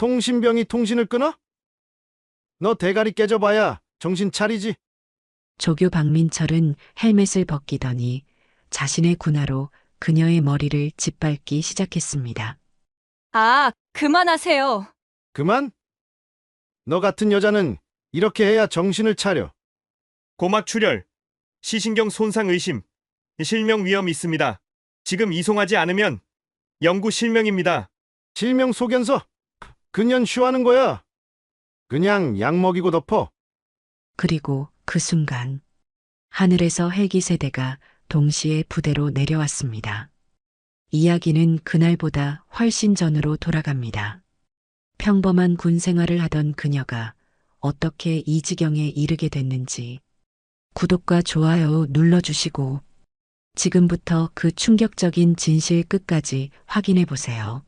통신병이 통신을 끊어? 너 대가리 깨져봐야 정신 차리지. 조교 박민철은 헬멧을 벗기더니 자신의 군화로 그녀의 머리를 짓밟기 시작했습니다. 아, 그만하세요. 그만? 너 같은 여자는 이렇게 해야 정신을 차려. 고막 출혈, 시신경 손상 의심, 실명 위험 있습니다. 지금 이송하지 않으면 영구 실명입니다. 실명 소견서. 그년 쉬하는 거야. 그냥 약 먹이고 덮어. 그리고 그 순간 하늘에서 헬기 세대가 동시에 부대로 내려왔습니다. 이야기는 그날보다 훨씬 전으로 돌아갑니다. 평범한 군 생활을 하던 그녀가 어떻게 이 지경에 이르게 됐는지 구독과 좋아요 눌러주시고 지금부터 그 충격적인 진실 끝까지 확인해 보세요.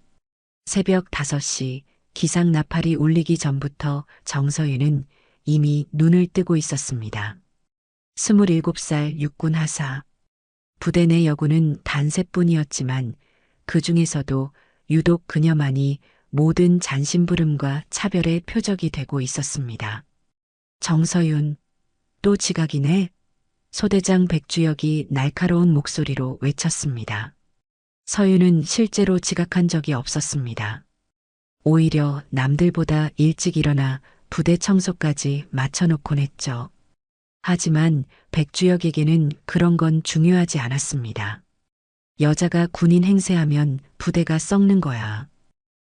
새벽 5시 기상 나팔이 울리기 전부터 정서윤은 이미 눈을 뜨고 있었습니다. 27살 육군 하사. 부대 내 여군은 단세뿐이었지만 그 중에서도 유독 그녀만이 모든 잔심부름과 차별의 표적이 되고 있었습니다. 정서윤, 또 지각이네? 소대장 백주혁이 날카로운 목소리로 외쳤습니다. 서윤은 실제로 지각한 적이 없었습니다. 오히려 남들보다 일찍 일어나 부대 청소까지 맞춰놓곤 했죠. 하지만 백주혁에게는 그런 건 중요하지 않았습니다. 여자가 군인 행세하면 부대가 썩는 거야.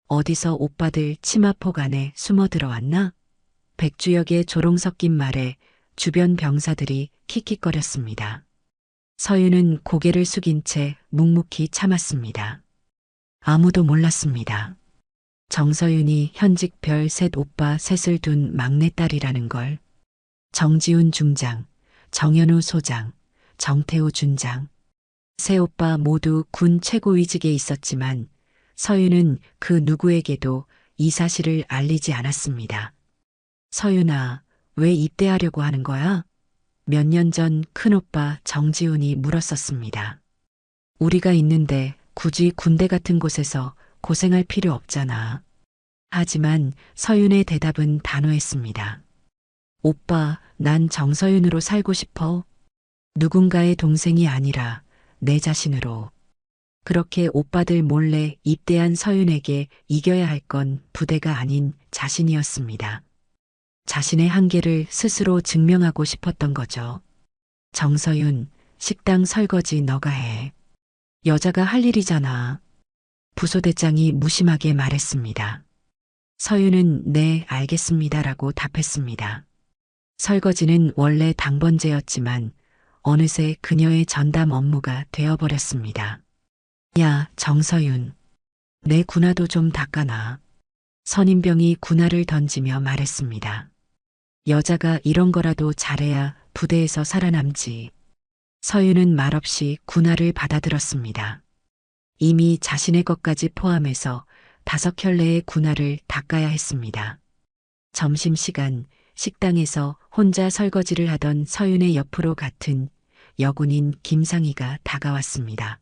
어디서 오빠들 치마폭 안에 숨어 들어왔나? 백주혁의 조롱 섞인 말에 주변 병사들이 킥킥거렸습니다. 서윤은 고개를 숙인 채 묵묵히 참았습니다. 아무도 몰랐습니다. 정서윤이 현직 별 셋 오빠 셋을 둔 막내딸이라는 걸. 정지훈 중장, 정현우 소장, 정태우 준장. 세 오빠 모두 군 최고위직에 있었지만 서윤은 그 누구에게도 이 사실을 알리지 않았습니다. 서윤아, 왜 입대하려고 하는 거야? 몇 년 전 큰오빠 정지훈이 물었었습니다. 우리가 있는데 굳이 군대 같은 곳에서 고생할 필요 없잖아. 하지만 서윤의 대답은 단호했습니다. 오빠, 난 정서윤으로 살고 싶어. 누군가의 동생이 아니라 내 자신으로. 그렇게 오빠들 몰래 입대한 서윤에게 이겨야 할 건 부대가 아닌 자신이었습니다. 자신의 한계를 스스로 증명하고 싶었던 거죠. 정서윤, 식당 설거지 너가 해. 여자가 할 일이잖아. 부소대장이 무심하게 말했습니다. 서윤은 네, 알겠습니다라고 답했습니다. 설거지는 원래 당번제였지만 어느새 그녀의 전담 업무가 되어버렸습니다. 야, 정서윤. 내 군화도 좀 닦아놔. 선임병이 군화를 던지며 말했습니다. 여자가 이런 거라도 잘해야 부대에서 살아남지. 서윤은 말없이 군화를 받아들었습니다. 이미 자신의 것까지 포함해서 5켤레의 군화를 닦아야 했습니다. 점심시간 식당에서 혼자 설거지를 하던 서윤의 옆으로 같은 여군인 김상희가 다가왔습니다.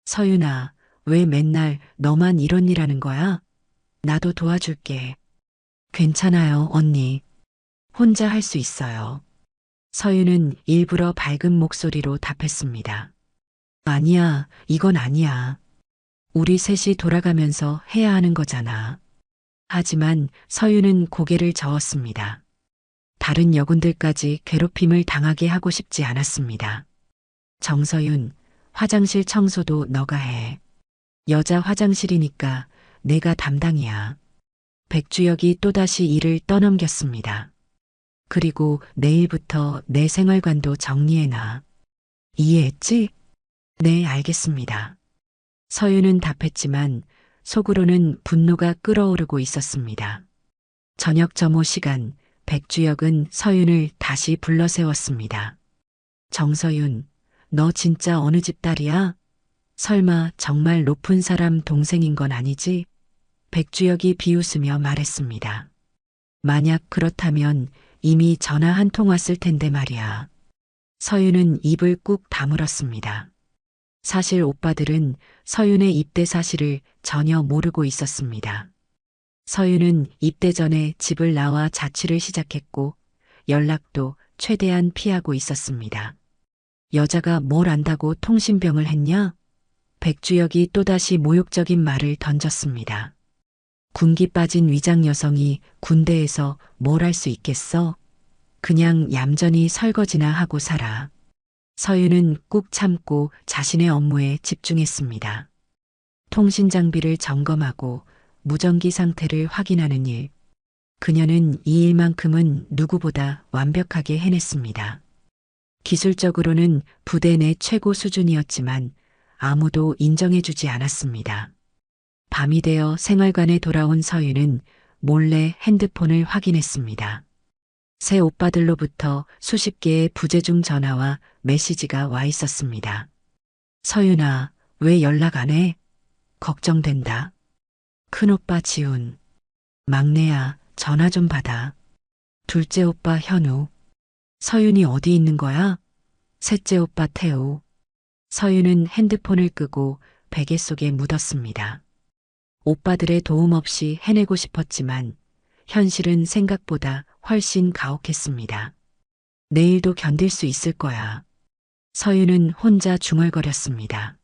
서윤아, 왜 맨날 너만 이런 일 하는 거야? 나도 도와줄게. 괜찮아요, 언니. 혼자 할 수 있어요. 서윤은 일부러 밝은 목소리로 답했습니다. 아니야, 이건 아니야. 우리 셋이 돌아가면서 해야 하는 거잖아. 하지만 서윤은 고개를 저었습니다. 다른 여군들까지 괴롭힘을 당하게 하고 싶지 않았습니다. 정서윤, 화장실 청소도 너가 해. 여자 화장실이니까 내가 담당이야. 백주혁이 또다시 일을 떠넘겼습니다. 그리고 내일부터 내 생활관도 정리해놔. 이해했지? 네, 알겠습니다. 서윤은 답했지만 속으로는 분노가 끓어오르고 있었습니다. 저녁 점호 시간, 백주혁은 서윤을 다시 불러세웠습니다. 정서윤, 너 진짜 어느 집 딸이야? 설마 정말 높은 사람 동생인 건 아니지? 백주혁이 비웃으며 말했습니다. 만약 그렇다면 이미 전화 한 통 왔을 텐데 말이야. 서윤은 입을 꾹 다물었습니다. 사실 오빠들은 서윤의 입대 사실을 전혀 모르고 있었습니다. 서윤은 입대 전에 집을 나와 자취를 시작했고 연락도 최대한 피하고 있었습니다. 여자가 뭘 안다고 통신병을 했냐? 백주혁이 또다시 모욕적인 말을 던졌습니다. 군기 빠진 위장 여성이 군대에서 뭘 할 수 있겠어? 그냥 얌전히 설거지나 하고 살아. 서윤은 꾹 참고 자신의 업무에 집중했습니다. 통신 장비를 점검하고 무전기 상태를 확인하는 일. 그녀는 이 일만큼은 누구보다 완벽하게 해냈습니다. 기술적으로는 부대 내 최고 수준이었지만 아무도 인정해주지 않았습니다. 밤이 되어 생활관에 돌아온 서윤은 몰래 핸드폰을 확인했습니다. 새 오빠들로부터 수십 개의 부재중 전화와 메시지가 와 있었습니다. 서윤아, 왜 연락 안 해? 걱정된다. 큰오빠 지훈. 막내야, 전화 좀 받아. 둘째 오빠 현우. 서윤이 어디 있는 거야? 셋째 오빠 태우. 서윤은 핸드폰을 끄고 베개 속에 묻었습니다. 오빠들의 도움 없이 해내고 싶었지만 현실은 생각보다 훨씬 가혹했습니다. 내일도 견딜 수 있을 거야. 서윤은 혼자 중얼거렸습니다.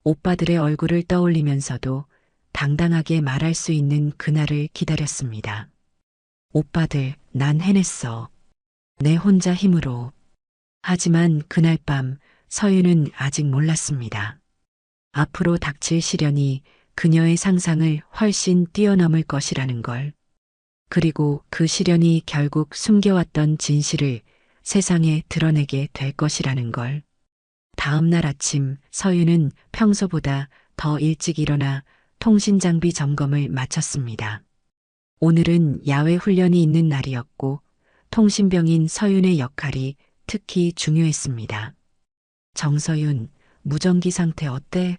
오빠들의 얼굴을 떠올리면서도 당당하게 말할 수 있는 그날을 기다렸습니다. 오빠들, 난 해냈어. 내 혼자 힘으로. 하지만 그날 밤 서윤은 아직 몰랐습니다. 앞으로 닥칠 시련이 그녀의 상상을 훨씬 뛰어넘을 것이라는 걸. 그리고 그 시련이 결국 숨겨왔던 진실을 세상에 드러내게 될 것이라는 걸. 다음 날 아침 서윤은 평소보다 더 일찍 일어나 통신장비 점검을 마쳤습니다. 오늘은 야외 훈련이 있는 날이었고 통신병인 서윤의 역할이 특히 중요했습니다. 정서윤, 무전기 상태 어때?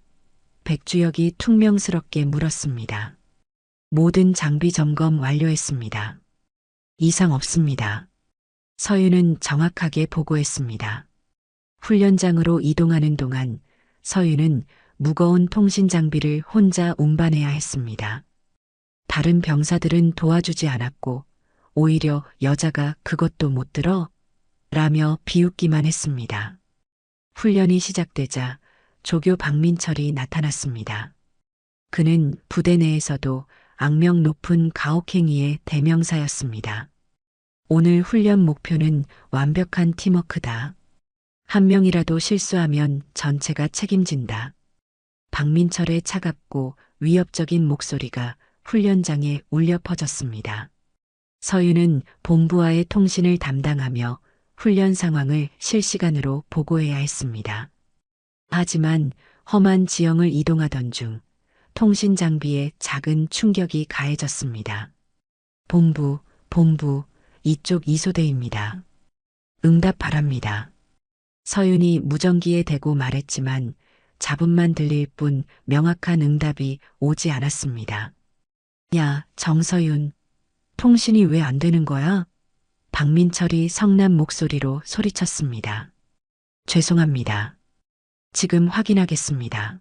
백주혁이 퉁명스럽게 물었습니다. 모든 장비 점검 완료했습니다. 이상 없습니다. 서윤은 정확하게 보고했습니다. 훈련장으로 이동하는 동안 서윤은 무거운 통신 장비를 혼자 운반해야 했습니다. 다른 병사들은 도와주지 않았고 오히려 여자가 그것도 못 들어? 라며 비웃기만 했습니다. 훈련이 시작되자 조교 박민철이 나타났습니다. 그는 부대 내에서도 악명 높은 가혹행위의 대명사였습니다. 오늘 훈련 목표는 완벽한 팀워크다. 한 명이라도 실수하면 전체가 책임진다. 박민철의 차갑고 위협적인 목소리가 훈련장에 울려 퍼졌습니다. 서윤은 본부와의 통신을 담당하며 훈련 상황을 실시간으로 보고해야 했습니다. 하지만 험한 지형을 이동하던 중 통신 장비에 작은 충격이 가해졌습니다. 본부, 이쪽 이소대입니다. 응답 바랍니다. 서윤이 무전기에 대고 말했지만 잡음만 들릴 뿐 명확한 응답이 오지 않았습니다. 야, 정서윤. 통신이 왜 안 되는 거야? 박민철이 성난 목소리로 소리쳤습니다. 죄송합니다. 지금 확인하겠습니다.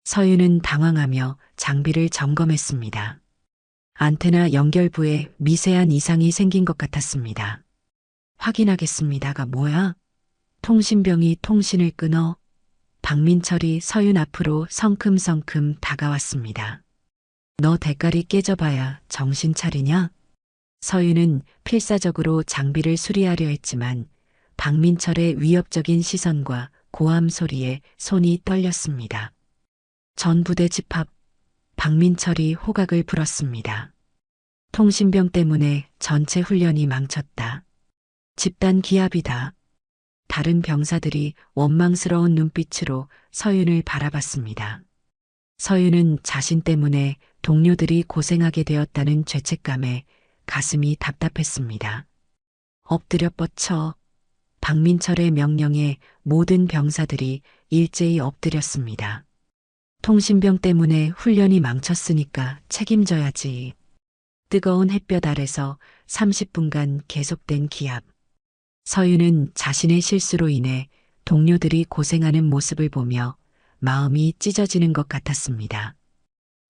서윤은 당황하며 장비를 점검했습니다. 안테나 연결부에 미세한 이상이 생긴 것 같았습니다. 확인하겠습니다가 뭐야? 통신병이 통신을 끊어? 박민철이 서윤 앞으로 성큼성큼 다가왔습니다. 너 대가리 깨져봐야 정신 차리냐? 서윤은 필사적으로 장비를 수리하려 했지만 박민철의 위협적인 시선과 고함 소리에 손이 떨렸습니다. 전 부대 집합, 박민철이 호각을 불었습니다. 통신병 때문에 전체 훈련이 망쳤다. 집단 기합이다. 다른 병사들이 원망스러운 눈빛으로 서윤을 바라봤습니다. 서윤은 자신 때문에 동료들이 고생하게 되었다는 죄책감에 가슴이 답답했습니다. 엎드려 뻗쳐. 박민철의 명령에 모든 병사들이 일제히 엎드렸습니다. 통신병 때문에 훈련이 망쳤으니까 책임져야지. 뜨거운 햇볕 아래서 30분간 계속된 기합. 서윤은 자신의 실수로 인해 동료들이 고생하는 모습을 보며 마음이 찢어지는 것 같았습니다.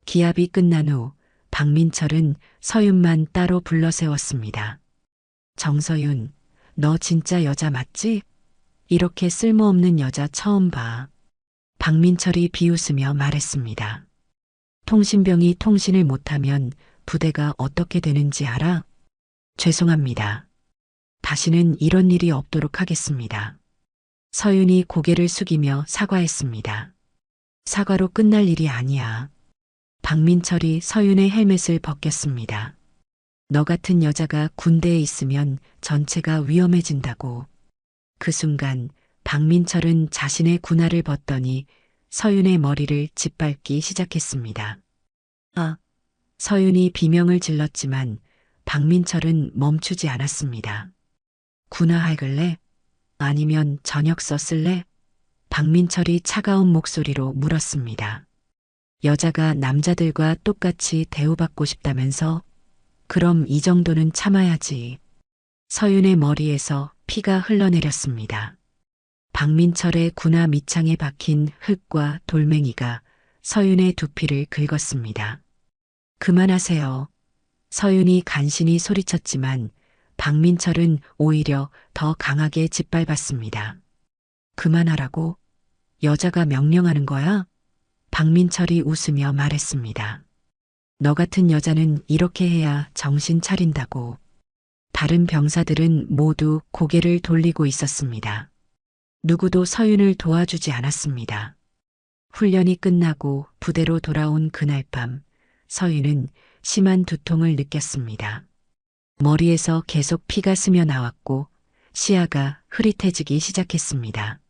기합이 끝난 후 박민철은 서윤만 따로 불러 세웠습니다. 정서윤, 너 진짜 여자 맞지? 이렇게 쓸모없는 여자 처음 봐. 박민철이 비웃으며 말했습니다. 통신병이 통신을 못하면 부대가 어떻게 되는지 알아? 죄송합니다. 다시는 이런 일이 없도록 하겠습니다. 서윤이 고개를 숙이며 사과했습니다. 사과로 끝날 일이 아니야. 박민철이 서윤의 헬멧을 벗겼습니다. 너 같은 여자가 군대에 있으면 전체가 위험해진다고. 그 순간 박민철은 자신의 군화를 벗더니 서윤의 머리를 짓밟기 시작했습니다. 아, 서윤이 비명을 질렀지만 박민철은 멈추지 않았습니다. 군화 할글래? 아니면 저녁 썼을래? 박민철이 차가운 목소리로 물었습니다. 여자가 남자들과 똑같이 대우받고 싶다면서? 그럼 이 정도는 참아야지. 서윤의 머리에서 피가 흘러내렸습니다. 박민철의 군화 밑창에 박힌 흙과 돌멩이가 서윤의 두피를 긁었습니다. 그만하세요. 서윤이 간신히 소리쳤지만 박민철은 오히려 더 강하게 짓밟았습니다. 그만하라고? 여자가 명령하는 거야? 박민철이 웃으며 말했습니다. 너 같은 여자는 이렇게 해야 정신 차린다고. 다른 병사들은 모두 고개를 돌리고 있었습니다. 누구도 서윤을 도와주지 않았습니다. 훈련이 끝나고 부대로 돌아온 그날 밤, 서윤은 심한 두통을 느꼈습니다. 머리에서 계속 피가 스며 나왔고 시야가 흐릿해지기 시작했습니다.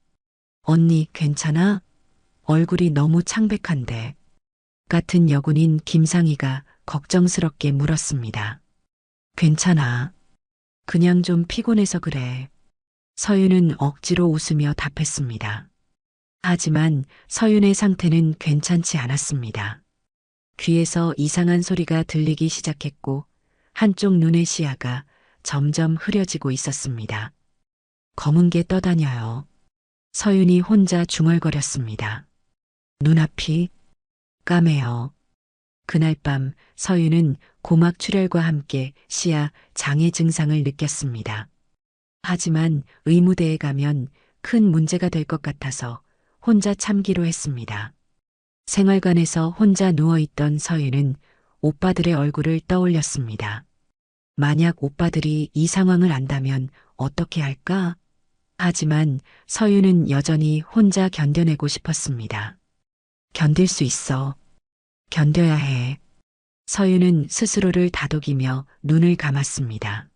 언니, 괜찮아? 얼굴이 너무 창백한데. 같은 여군인 김상희가 걱정스럽게 물었습니다. 괜찮아. 그냥 좀 피곤해서 그래. 서윤은 억지로 웃으며 답했습니다. 하지만 서윤의 상태는 괜찮지 않았습니다. 귀에서 이상한 소리가 들리기 시작했고 한쪽 눈의 시야가 점점 흐려지고 있었습니다. 검은 게 떠다녀요. 서윤이 혼자 중얼거렸습니다. 눈앞이 까매요. 그날 밤 서윤은 고막출혈과 함께 시야 장애 증상을 느꼈습니다. 하지만 의무대에 가면 큰 문제가 될 것 같아서 혼자 참기로 했습니다. 생활관에서 혼자 누워있던 서윤은 오빠들의 얼굴을 떠올렸습니다. 만약 오빠들이 이 상황을 안다면 어떻게 할까? 하지만 서윤은 여전히 혼자 견뎌내고 싶었습니다. 견딜 수 있어. 견뎌야 해. 서윤은 스스로를 다독이며 눈을 감았습니다.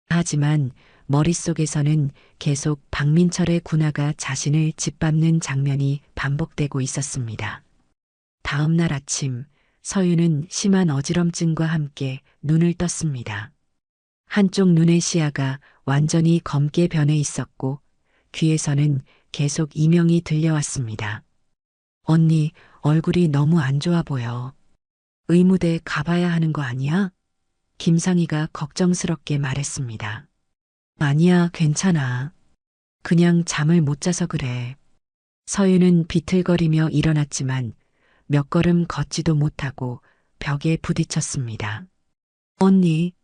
하지만 머릿속에서는 계속 박민철의 군화가 자신을 짓밟는 장면이 반복되고 있었습니다. 다음 날 아침, 서윤은 심한 어지럼증과 함께 눈을 떴습니다. 한쪽 눈의 시야가 완전히 검게 변해 있었고 귀에서는 계속 이명이 들려왔습니다. 언니, 얼굴이 너무 안 좋아 보여. 의무대 가봐야 하는 거 아니야? 김상희가 걱정스럽게 말했습니다. 아니야, 괜찮아. 그냥 잠을 못 자서 그래. 서윤은 비틀거리며 일어났지만 몇 걸음 걷지도 못하고 벽에 부딪혔습니다. 언니,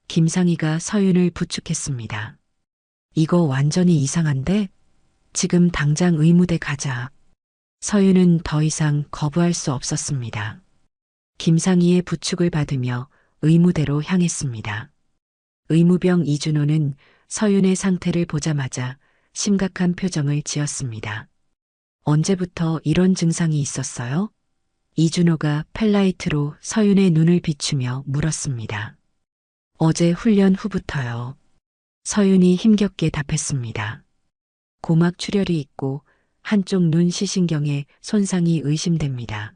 김상희가 서윤을 부축했습니다. 이거 완전히 이상한데? 지금 당장 의무대 가자. 서윤은 더 이상 거부할 수 없었습니다. 김상희의 부축을 받으며 의무대로 향했습니다. 의무병 이준호는 서윤의 상태를 보자마자 심각한 표정을 지었습니다. 언제부터 이런 증상이 있었어요? 이준호가 펠라이트로 서윤의 눈을 비추며 물었습니다. 어제 훈련 후부터요. 서윤이 힘겹게 답했습니다. 고막 출혈이 있고 한쪽 눈 시신경에 손상이 의심됩니다.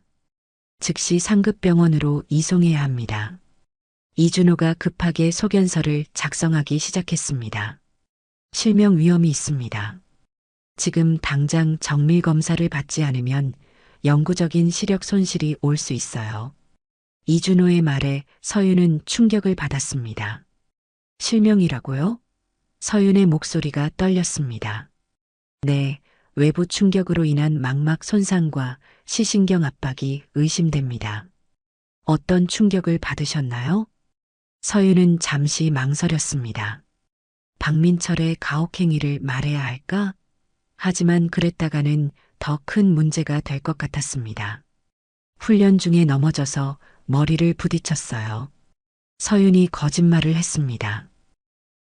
즉시 상급병원으로 이송해야 합니다. 이준호가 급하게 소견서를 작성하기 시작했습니다. 실명 위험이 있습니다. 지금 당장 정밀 검사를 받지 않으면 영구적인 시력 손실이 올 수 있어요. 이준호의 말에 서윤은 충격을 받았습니다. 실명이라고요? 서윤의 목소리가 떨렸습니다. 네, 외부 충격으로 인한 망막 손상과 시신경 압박이 의심됩니다. 어떤 충격을 받으셨나요? 서윤은 잠시 망설였습니다. 박민철의 가혹행위를 말해야 할까? 하지만 그랬다가는 더 큰 문제가 될 것 같았습니다. 훈련 중에 넘어져서 머리를 부딪혔어요. 서윤이 거짓말을 했습니다.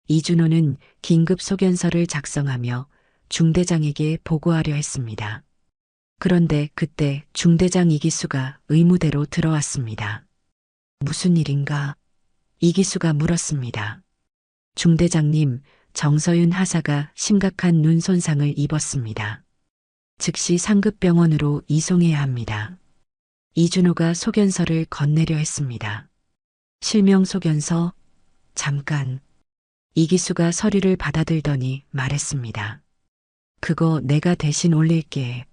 이준호는 긴급 소견서를 작성하며 중대장에게 보고하려 했습니다. 그런데 그때 중대장 이기수가 의무대로 들어왔습니다. 무슨 일인가? 이기수가 물었습니다. 중대장님, 정서윤 하사가 심각한 눈 손상을 입었습니다. 즉시 상급병원으로 이송해야 합니다. 이준호가 소견서를 건네려 했습니다. 실명 소견서? 잠깐. 이기수가 서류를 받아들더니 말했습니다. 그거 내가 대신 올릴게.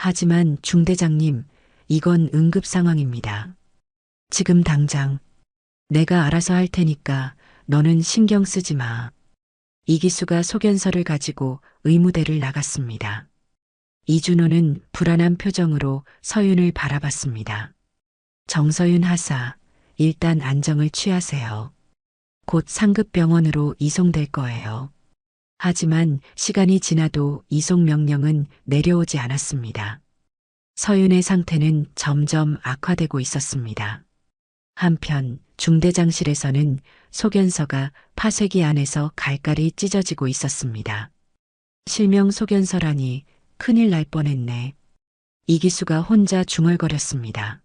하지만 중대장님, 이건 응급 상황입니다. 지금 당장 내가 알아서 할 테니까 너는 신경 쓰지 마. 이기수가 소견서를 가지고 의무대를 나갔습니다. 이준호는 불안한 표정으로 서윤을 바라봤습니다. 정서윤 하사, 일단 안정을 취하세요. 곧 상급병원으로 이송될 거예요. 하지만 시간이 지나도 이송 명령은 내려오지 않았습니다. 서윤의 상태는 점점 악화되고 있었습니다. 한편 중대장실에서는 소견서가 파쇄기 안에서 갈갈이 찢어지고 있었습니다. 실명 소견서라니 큰일 날 뻔했네. 이기수가 혼자 중얼거렸습니다.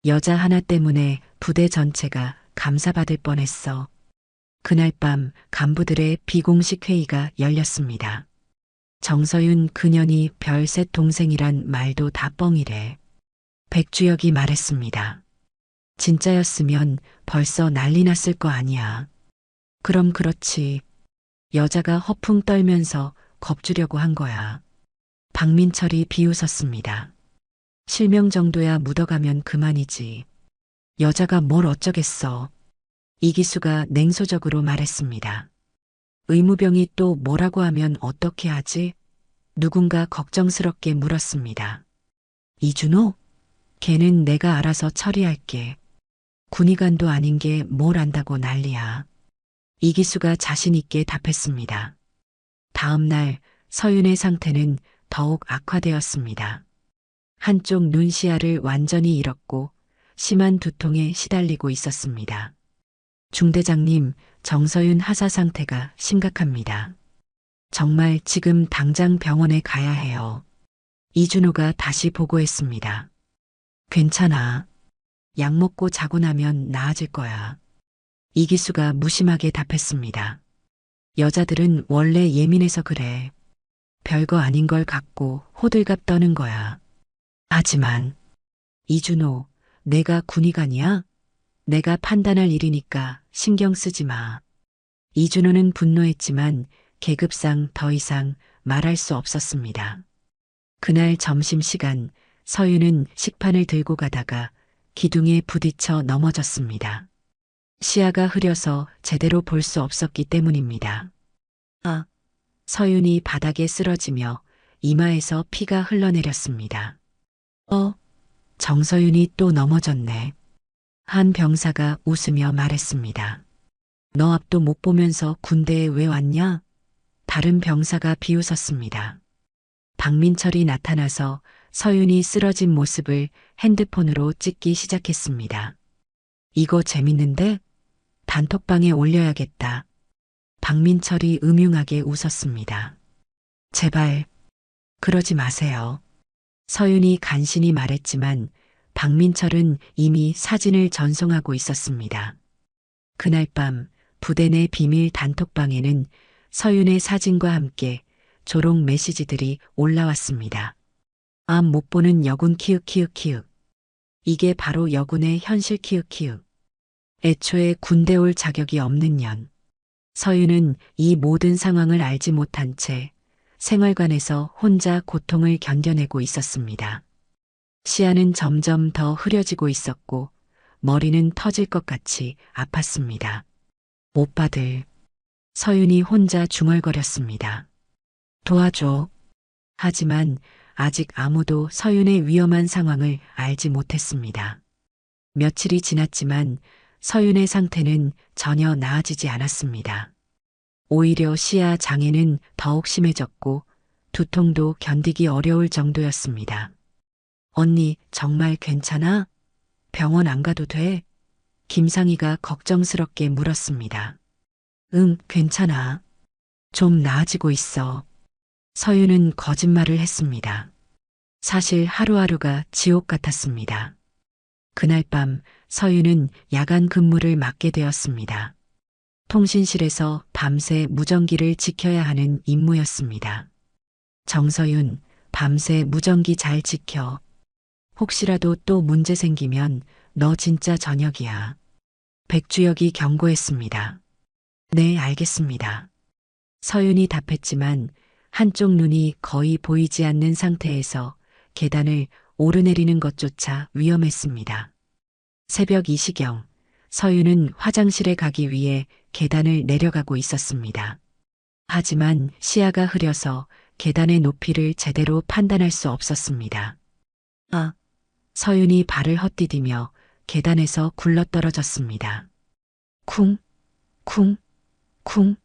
여자 하나 때문에 부대 전체가 감사받을 뻔했어. 그날 밤 간부들의 비공식 회의가 열렸습니다. 정서윤 그년이 별셋 동생이란 말도 다 뻥이래. 백주혁이 말했습니다. 진짜였으면 벌써 난리 났을 거 아니야. 그럼 그렇지. 여자가 허풍 떨면서 겁주려고 한 거야. 박민철이 비웃었습니다. 실명 정도야 묻어가면 그만이지. 여자가 뭘 어쩌겠어. 이기수가 냉소적으로 말했습니다. 의무병이 또 뭐라고 하면 어떻게 하지? 누군가 걱정스럽게 물었습니다. 이준호? 걔는 내가 알아서 처리할게. 군의관도 아닌 게 뭘 안다고 난리야. 이기수가 자신 있게 답했습니다. 다음 날 서윤의 상태는 더욱 악화되었습니다. 한쪽 눈 시야를 완전히 잃었고 심한 두통에 시달리고 있었습니다. 중대장님, 정서윤 하사 상태가 심각합니다. 정말 지금 당장 병원에 가야 해요. 이준호가 다시 보고했습니다. 괜찮아. 약 먹고 자고 나면 나아질 거야. 이기수가 무심하게 답했습니다. 여자들은 원래 예민해서 그래. 별거 아닌 걸 갖고 호들갑 떠는 거야. 하지만 이준호, 내가 군의관이야? 내가 판단할 일이니까 신경 쓰지 마. 이준호는 분노했지만 계급상 더 이상 말할 수 없었습니다. 그날 점심시간 서윤은 식판을 들고 가다가 기둥에 부딪혀 넘어졌습니다. 시야가 흐려서 제대로 볼 수 없었기 때문입니다. 아, 서윤이 바닥에 쓰러지며 이마에서 피가 흘러내렸습니다. 정서윤이 또 넘어졌네. 한 병사가 웃으며 말했습니다. 너 앞도 못 보면서 군대에 왜 왔냐? 다른 병사가 비웃었습니다. 박민철이 나타나서 서윤이 쓰러진 모습을 핸드폰으로 찍기 시작했습니다. 이거 재밌는데? 단톡방에 올려야겠다. 박민철이 음흉하게 웃었습니다. 제발, 그러지 마세요. 서윤이 간신히 말했지만 박민철은 이미 사진을 전송하고 있었습니다. 그날 밤 부대 내 비밀 단톡방에는 서윤의 사진과 함께 조롱 메시지들이 올라왔습니다. 암 못 보는 여군 키읔키읔키읔. 이게 바로 여군의 현실 키읔키읔. 애초에 군대 올 자격이 없는 년. 서윤은 이 모든 상황을 알지 못한 채 생활관에서 혼자 고통을 견뎌내고 있었습니다. 시야는 점점 더 흐려지고 있었고 머리는 터질 것 같이 아팠습니다. 오빠들. 서윤이 혼자 중얼거렸습니다. 도와줘. 하지만 아직 아무도 서윤의 위험한 상황을 알지 못했습니다. 며칠이 지났지만 서윤의 상태는 전혀 나아지지 않았습니다. 오히려 시야 장애는 더욱 심해졌고 두통도 견디기 어려울 정도였습니다. 언니, 정말 괜찮아? 병원 안 가도 돼? 김상희가 걱정스럽게 물었습니다. 응, 괜찮아. 좀 나아지고 있어. 서윤은 거짓말을 했습니다. 사실 하루하루가 지옥 같았습니다. 그날 밤 서윤은 야간 근무를 맡게 되었습니다. 통신실에서 밤새 무전기를 지켜야 하는 임무였습니다. 정서윤, 밤새 무전기 잘 지켜. 혹시라도 또 문제 생기면 너 진짜 저녁이야. 백주혁이 경고했습니다. 네, 알겠습니다. 서윤이 답했지만 한쪽 눈이 거의 보이지 않는 상태에서 계단을 오르내리는 것조차 위험했습니다. 새벽 2시경, 서윤은 화장실에 가기 위해 계단을 내려가고 있었습니다. 하지만 시야가 흐려서 계단의 높이를 제대로 판단할 수 없었습니다. 아, 서윤이 발을 헛디디며 계단에서 굴러떨어졌습니다. 쿵, 쿵, 쿵.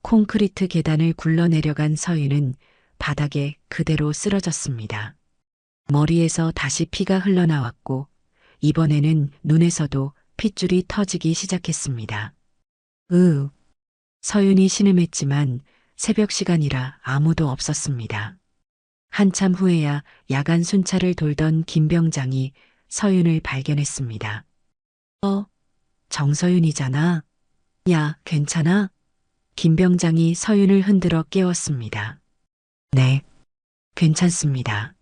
콘크리트 계단을 굴러내려간 서윤은 바닥에 그대로 쓰러졌습니다. 머리에서 다시 피가 흘러나왔고 이번에는 눈에서도 핏줄이 터지기 시작했습니다. 서윤이 신음했지만 새벽 시간이라 아무도 없었습니다. 한참 후에야 야간 순찰을 돌던 김병장이 서윤을 발견했습니다. 정서윤이잖아. 야, 괜찮아? 김병장이 서윤을 흔들어 깨웠습니다. 네, 괜찮습니다.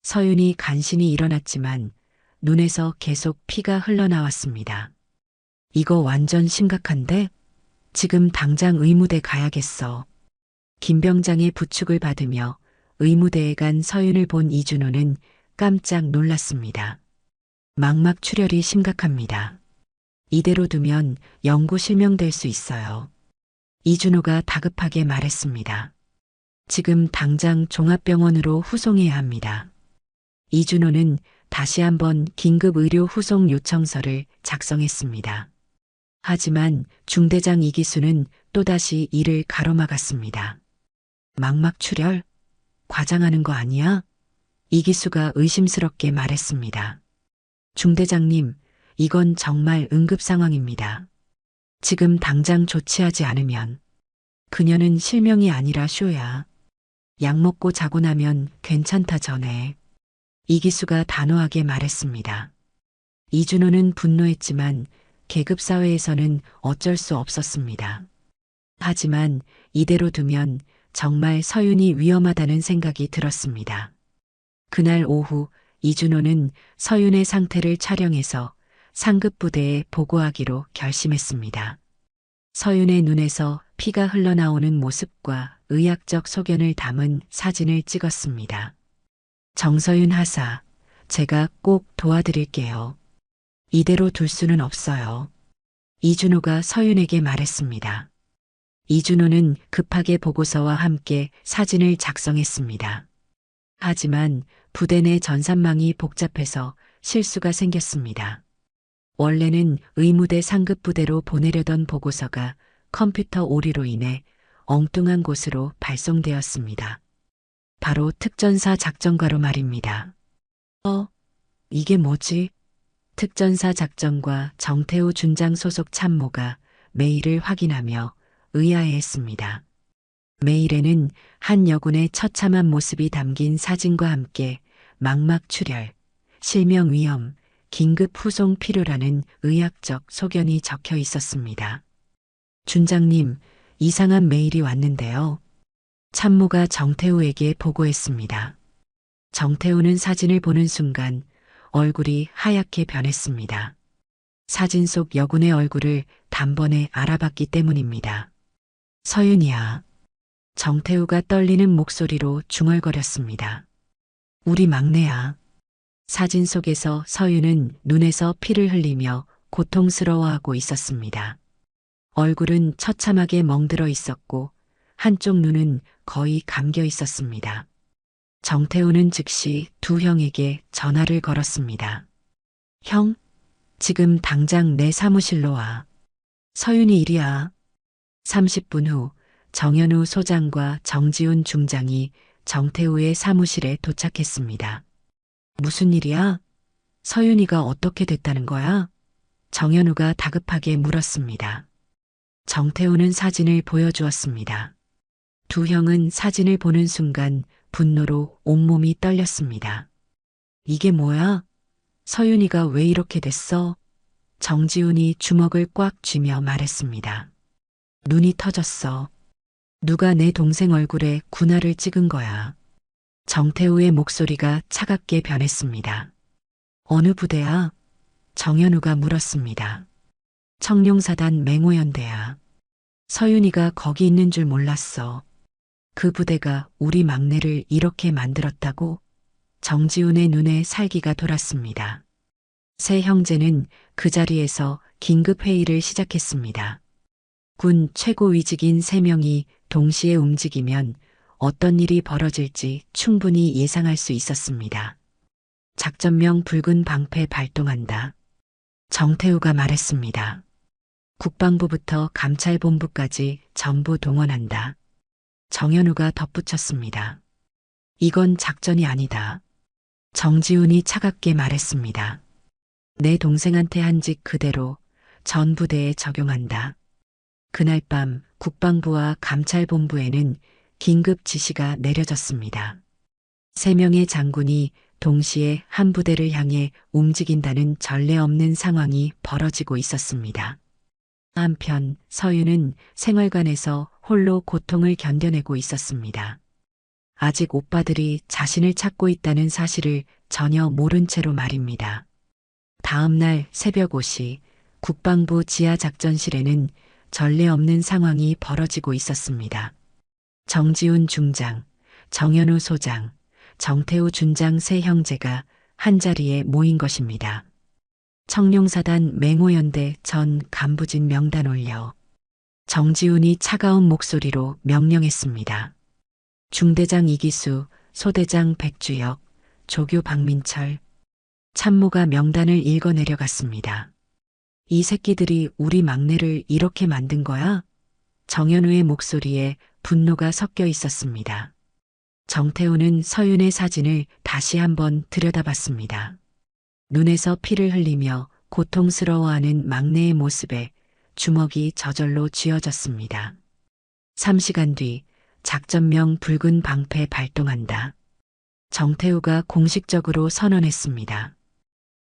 서윤이 간신히 일어났지만 눈에서 계속 피가 흘러나왔습니다. 이거 완전 심각한데? 지금 당장 의무대 가야겠어. 김병장의 부축을 받으며 의무대에 간 서윤을 본 이준호는 깜짝 놀랐습니다. 망막 출혈이 심각합니다. 이대로 두면 영구 실명될 수 있어요. 이준호가 다급하게 말했습니다. 지금 당장 종합병원으로 후송해야 합니다. 이준호는 다시 한번 긴급 의료 후송 요청서를 작성했습니다. 하지만 중대장 이기수는 또다시 이를 가로막았습니다. 망막 출혈? 과장하는 거 아니야? 이기수가 의심스럽게 말했습니다. 중대장님, 이건 정말 응급 상황입니다. 지금 당장 조치하지 않으면 그녀는 실명이 아니라 쇼야. 약 먹고 자고 나면 괜찮다 전해. 이기수가 단호하게 말했습니다. 이준호는 분노했지만 계급사회에서는 어쩔 수 없었습니다. 하지만 이대로 두면 정말 서윤이 위험하다는 생각이 들었습니다. 그날 오후 이준호는 서윤의 상태를 촬영해서 상급부대에 보고하기로 결심했습니다. 서윤의 눈에서 피가 흘러나오는 모습과 의학적 소견을 담은 사진을 찍었습니다. 정서윤 하사, 제가 꼭 도와드릴게요. 이대로 둘 수는 없어요. 이준호가 서윤에게 말했습니다. 이준호는 급하게 보고서와 함께 사진을 작성했습니다. 하지만 부대 내 전산망이 복잡해서 실수가 생겼습니다. 원래는 의무대 상급부대로 보내려던 보고서가 컴퓨터 오류로 인해 엉뚱한 곳으로 발송되었습니다. 바로 특전사 작전과로 말입니다. 이게 뭐지? 특전사 작전과 정태우 준장 소속 참모가 메일을 확인하며 의아해했습니다. 메일에는 한 여군의 처참한 모습이 담긴 사진과 함께 망막 출혈, 실명 위험, 긴급 후송 필요라는 의학적 소견이 적혀 있었습니다. 준장님, 이상한 메일이 왔는데요. 참모가 정태우에게 보고했습니다. 정태우는 사진을 보는 순간 얼굴이 하얗게 변했습니다. 사진 속 여군의 얼굴을 단번에 알아봤기 때문입니다. 서윤이야. 정태우가 떨리는 목소리로 중얼거렸습니다. 우리 막내야. 사진 속에서 서윤은 눈에서 피를 흘리며 고통스러워하고 있었습니다. 얼굴은 처참하게 멍들어 있었고 한쪽 눈은 거의 감겨 있었습니다. 정태우는 즉시 두 형에게 전화를 걸었습니다. 형, 지금 당장 내 사무실로 와. 서윤이 이리야. 30분 후 정현우 소장과 정지훈 중장이 정태우의 사무실에 도착했습니다. 무슨 일이야? 서윤이가 어떻게 됐다는 거야? 정현우가 다급하게 물었습니다. 정태우는 사진을 보여주었습니다. 두 형은 사진을 보는 순간 분노로 온몸이 떨렸습니다. 이게 뭐야? 서윤이가 왜 이렇게 됐어? 정지훈이 주먹을 꽉 쥐며 말했습니다. 눈이 터졌어. 누가 내 동생 얼굴에 군화를 찍은 거야. 정태우의 목소리가 차갑게 변했습니다. 어느 부대야? 정현우가 물었습니다. 청룡사단 맹호연대야. 서윤이가 거기 있는 줄 몰랐어. 그 부대가 우리 막내를 이렇게 만들었다고? 정지훈의 눈에 살기가 돌았습니다. 세 형제는 그 자리에서 긴급 회의를 시작했습니다. 군 최고위직인 3명이 동시에 움직이면 어떤 일이 벌어질지 충분히 예상할 수 있었습니다. 작전명 붉은 방패 발동한다. 정태우가 말했습니다. 국방부부터 감찰본부까지 전부 동원한다. 정현우가 덧붙였습니다. 이건 작전이 아니다. 정지훈이 차갑게 말했습니다. 내 동생한테 한 짓 그대로 전 부대에 적용한다. 그날 밤 국방부와 감찰본부에는 긴급 지시가 내려졌습니다. 3명의 장군이 동시에 한 부대를 향해 움직인다는 전례 없는 상황이 벌어지고 있었습니다. 한편 서윤은 생활관에서 홀로 고통을 견뎌내고 있었습니다. 아직 오빠들이 자신을 찾고 있다는 사실을 전혀 모른 채로 말입니다. 다음 날 새벽 5시 국방부 지하작전실에는 전례 없는 상황이 벌어지고 있었습니다. 정지훈 중장, 정현우 소장, 정태우 준장 세 형제가 한자리에 모인 것입니다. 청룡사단 맹호연대 전 간부진 명단 올려. 정지훈이 차가운 목소리로 명령했습니다. 중대장 이기수, 소대장 백주혁, 조교 박민철. 참모가 명단을 읽어 내려갔습니다. 이 새끼들이 우리 막내를 이렇게 만든 거야? 정현우의 목소리에 분노가 섞여 있었습니다. 정태우는 서윤의 사진을 다시 한번 들여다봤습니다. 눈에서 피를 흘리며 고통스러워하는 막내의 모습에 주먹이 저절로 쥐어졌습니다. 3시간 뒤 작전명 붉은 방패 발동한다. 정태우가 공식적으로 선언했습니다.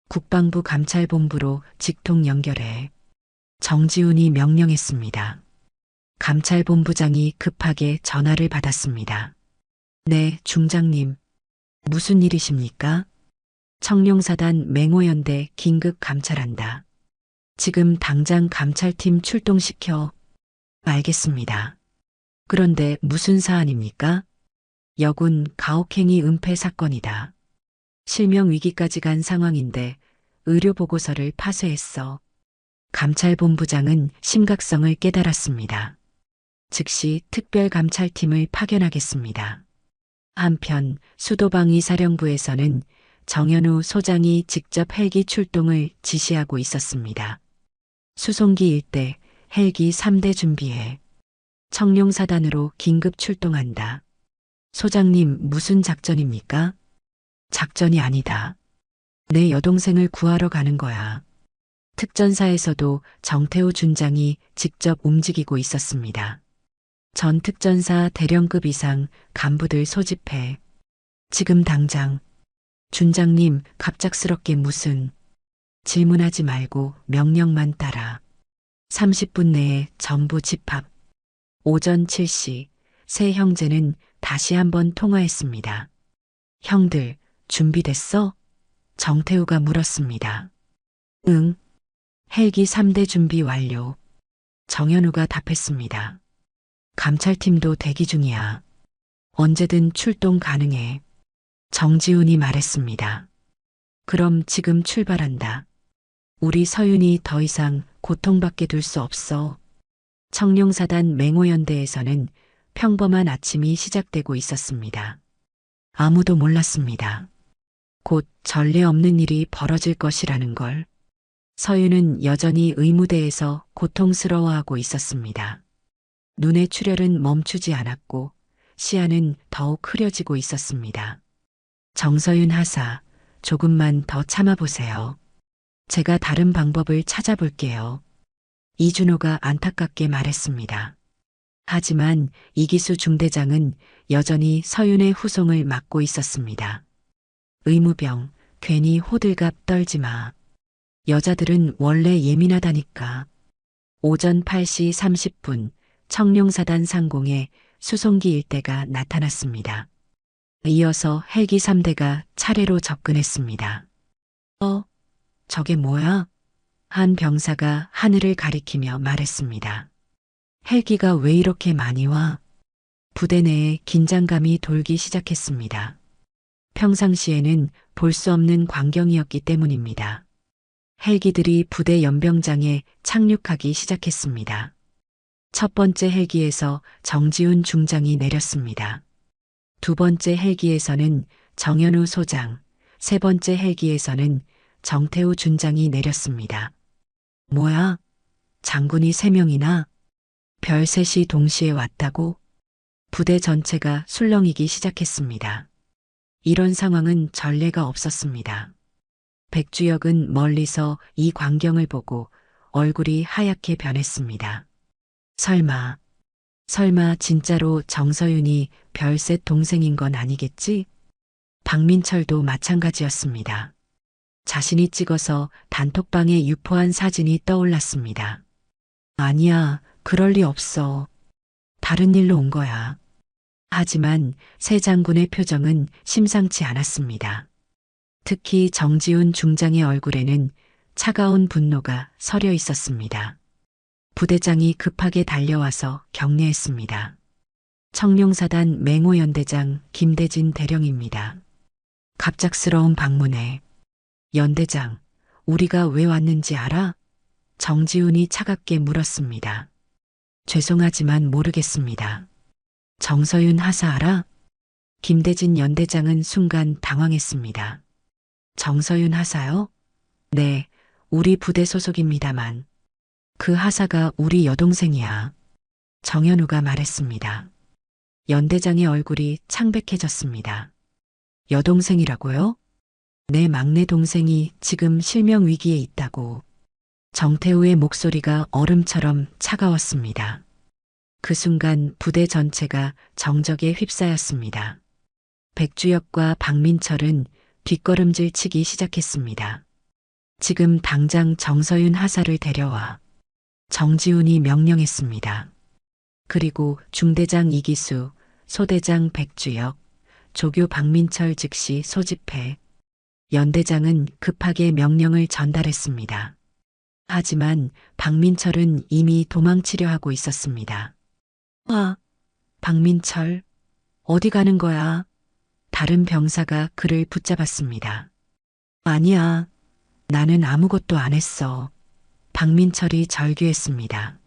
국방부 감찰본부로 직통 연결해. 정지훈이 명령했습니다. 감찰본부장이 급하게 전화를 받았습니다. 네, 중장님. 무슨 일이십니까? 청룡사단 맹호연대 긴급 감찰한다. 지금 당장 감찰팀 출동시켜. 알겠습니다. 그런데 무슨 사안입니까? 여군 가혹행위 은폐 사건이다. 실명 위기까지 간 상황인데 의료보고서를 파쇄했어. 감찰본부장은 심각성을 깨달았습니다. 즉시 특별감찰팀을 파견하겠습니다. 한편 수도방위 사령부에서는 정현우 소장이 직접 헬기 출동을 지시하고 있었습니다. 수송기 일대 헬기 3대 준비해. 청룡사단으로 긴급 출동한다. 소장님, 무슨 작전입니까? 작전이 아니다. 내 여동생을 구하러 가는 거야. 특전사에서도 정태우 준장이 직접 움직이고 있었습니다. 전 특전사 대령급 이상 간부들 소집해. 지금 당장. 준장님, 갑작스럽게 무슨. 질문하지 말고 명령만 따라. 30분 내에 전부 집합. 오전 7시 세 형제는 다시 한번 통화했습니다. 형들, 준비됐어? 정태우가 물었습니다. 응. 헬기 3대 준비 완료. 정현우가 답했습니다. 감찰팀도 대기 중이야. 언제든 출동 가능해. 정지훈이 말했습니다. 그럼 지금 출발한다. 우리 서윤이 더 이상 고통받게 둘 수 없어. 청룡사단 맹호연대에서는 평범한 아침이 시작되고 있었습니다. 아무도 몰랐습니다. 곧 전례 없는 일이 벌어질 것이라는 걸. 서윤은 여전히 의무대에서 고통스러워하고 있었습니다. 눈의 출혈은 멈추지 않았고 시야는 더욱 흐려지고 있었습니다. 정서윤 하사, 조금만 더 참아보세요. 제가 다른 방법을 찾아볼게요. 이준호가 안타깝게 말했습니다. 하지만 이기수 중대장은 여전히 서윤의 후송을 막고 있었습니다. 의무병, 괜히 호들갑 떨지 마. 여자들은 원래 예민하다니까. 오전 8시 30분 청룡사단 상공에 수송기 일대가 나타났습니다. 이어서 헬기 3대가 차례로 접근했습니다. 저게 뭐야? 한 병사가 하늘을 가리키며 말했습니다. 헬기가 왜 이렇게 많이 와? 부대 내에 긴장감이 돌기 시작했습니다. 평상시에는 볼 수 없는 광경이었기 때문입니다. 헬기들이 부대 연병장에 착륙하기 시작했습니다. 첫 번째 헬기에서 정지훈 중장이 내렸습니다. 두 번째 헬기에서는 정현우 소장, 세 번째 헬기에서는 정태우 준장이 내렸습니다. 뭐야? 장군이 3명이나? 별 셋이 동시에 왔다고? 부대 전체가 술렁이기 시작했습니다. 이런 상황은 전례가 없었습니다. 백주혁은 멀리서 이 광경을 보고 얼굴이 하얗게 변했습니다. 설마 진짜로 정서윤이 별셋 동생인 건 아니겠지? 박민철도 마찬가지였습니다. 자신이 찍어서 단톡방에 유포한 사진이 떠올랐습니다. 아니야, 그럴 리 없어. 다른 일로 온 거야. 하지만 새 장군의 표정은 심상치 않았습니다. 특히 정지훈 중장의 얼굴에는 차가운 분노가 서려 있었습니다. 부대장이 급하게 달려와서 격려했습니다. 청룡사단 맹호연대장 김대진 대령입니다. 갑작스러운 방문에 연대장, 우리가 왜 왔는지 알아? 정지훈이 차갑게 물었습니다. 죄송하지만 모르겠습니다. 정서윤 하사 알아? 김대진 연대장은 순간 당황했습니다. 정서윤 하사요? 네, 우리 부대 소속입니다만. 그 하사가 우리 여동생이야. 정현우가 말했습니다. 연대장의 얼굴이 창백해졌습니다. 여동생이라고요? 내 막내 동생이 지금 실명 위기에 있다고. 정태우의 목소리가 얼음처럼 차가웠습니다. 그 순간 부대 전체가 정적에 휩싸였습니다. 백주혁과 박민철은 뒷걸음질 치기 시작했습니다. 지금 당장 정서윤 하사를 데려와. 정지훈이 명령했습니다. 그리고 중대장 이기수, 소대장 백주혁, 조교 박민철 즉시 소집해. 연대장은 급하게 명령을 전달했습니다. 하지만 박민철은 이미 도망치려 하고 있었습니다. 박민철, 어디 가는 거야? 다른 병사가 그를 붙잡았습니다. 아니야, 나는 아무것도 안 했어. 박민철이 절규했습니다.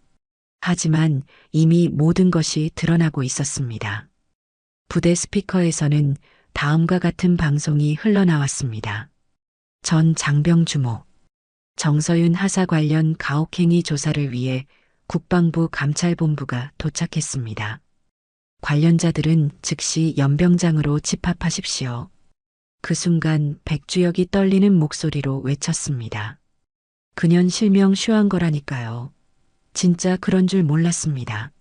하지만 이미 모든 것이 드러나고 있었습니다. 부대 스피커에서는 다음과 같은 방송이 흘러나왔습니다. 전 장병 주목. 정서윤 하사 관련 가혹행위 조사를 위해 국방부 감찰본부가 도착했습니다. 관련자들은 즉시 연병장으로 집합하십시오. 그 순간 백주혁이 떨리는 목소리로 외쳤습니다. 그년 실명 쉬한 거라니까요. 진짜 그런 줄 몰랐습니다.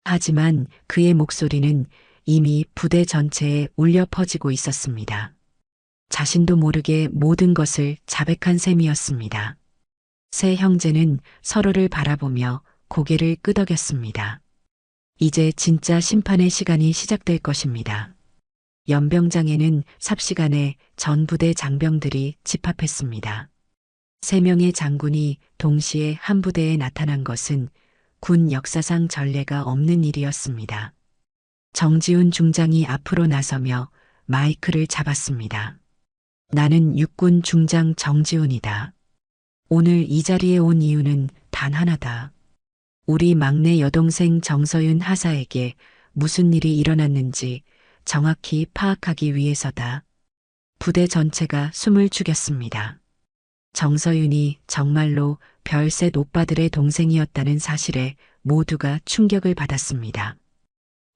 하지만 그의 목소리는 이미 부대 전체에 울려 퍼지고 있었습니다. 자신도 모르게 모든 것을 자백한 셈이었습니다. 세 형제는 서로를 바라보며 고개를 끄덕였습니다. 이제 진짜 심판의 시간이 시작될 것입니다. 연병장에는 삽시간에 전 부대 장병들이 집합했습니다. 3명의 장군이 동시에 한 부대에 나타난 것은 군 역사상 전례가 없는 일이었습니다. 정지훈 중장이 앞으로 나서며 마이크를 잡았습니다. 나는 육군 중장 정지훈이다. 오늘 이 자리에 온 이유는 단 하나다. 우리 막내 여동생 정서윤 하사에게 무슨 일이 일어났는지 정확히 파악하기 위해서다. 부대 전체가 숨을 죽였습니다. 정서윤이 정말로 별셋 오빠들의 동생이었다는 사실에 모두가 충격을 받았습니다.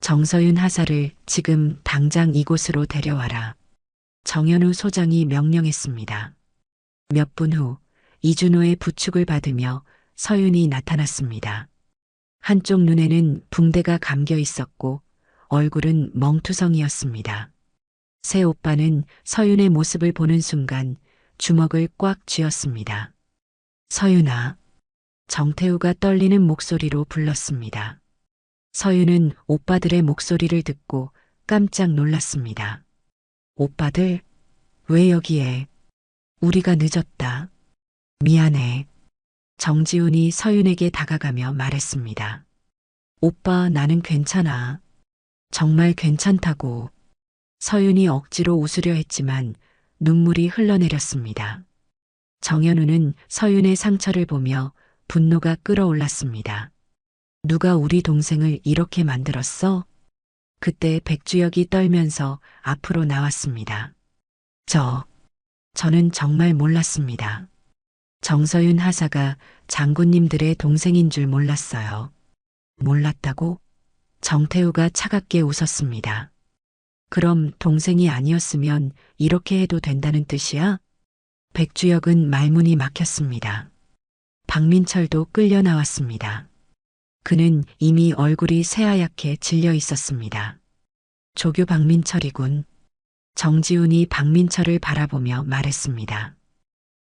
정서윤 하사를 지금 당장 이곳으로 데려와라. 정현우 소장이 명령했습니다. 몇 분 후 이준호의 부축을 받으며 서윤이 나타났습니다. 한쪽 눈에는 붕대가 감겨 있었고 얼굴은 멍투성이었습니다. 새 오빠는 서윤의 모습을 보는 순간 주먹을 꽉 쥐었습니다. 서윤아. 정태우가 떨리는 목소리로 불렀습니다. 서윤은 오빠들의 목소리를 듣고 깜짝 놀랐습니다. 오빠들, 왜 여기에? 우리가 늦었다. 미안해. 정지훈이 서윤에게 다가가며 말했습니다. 오빠, 나는 괜찮아. 정말 괜찮다고. 서윤이 억지로 웃으려 했지만 눈물이 흘러내렸습니다. 정현우는 서윤의 상처를 보며 분노가 끓어올랐습니다. 누가 우리 동생을 이렇게 만들었어? 그때 백주혁이 떨면서 앞으로 나왔습니다. 저는 정말 몰랐습니다. 정서윤 하사가 장군님들의 동생인 줄 몰랐어요. 몰랐다고? 정태우가 차갑게 웃었습니다. 그럼 동생이 아니었으면 이렇게 해도 된다는 뜻이야? 백주혁은 말문이 막혔습니다. 박민철도 끌려 나왔습니다. 그는 이미 얼굴이 새하얗게 질려 있었습니다. 조교 박민철이군. 정지훈이 박민철을 바라보며 말했습니다.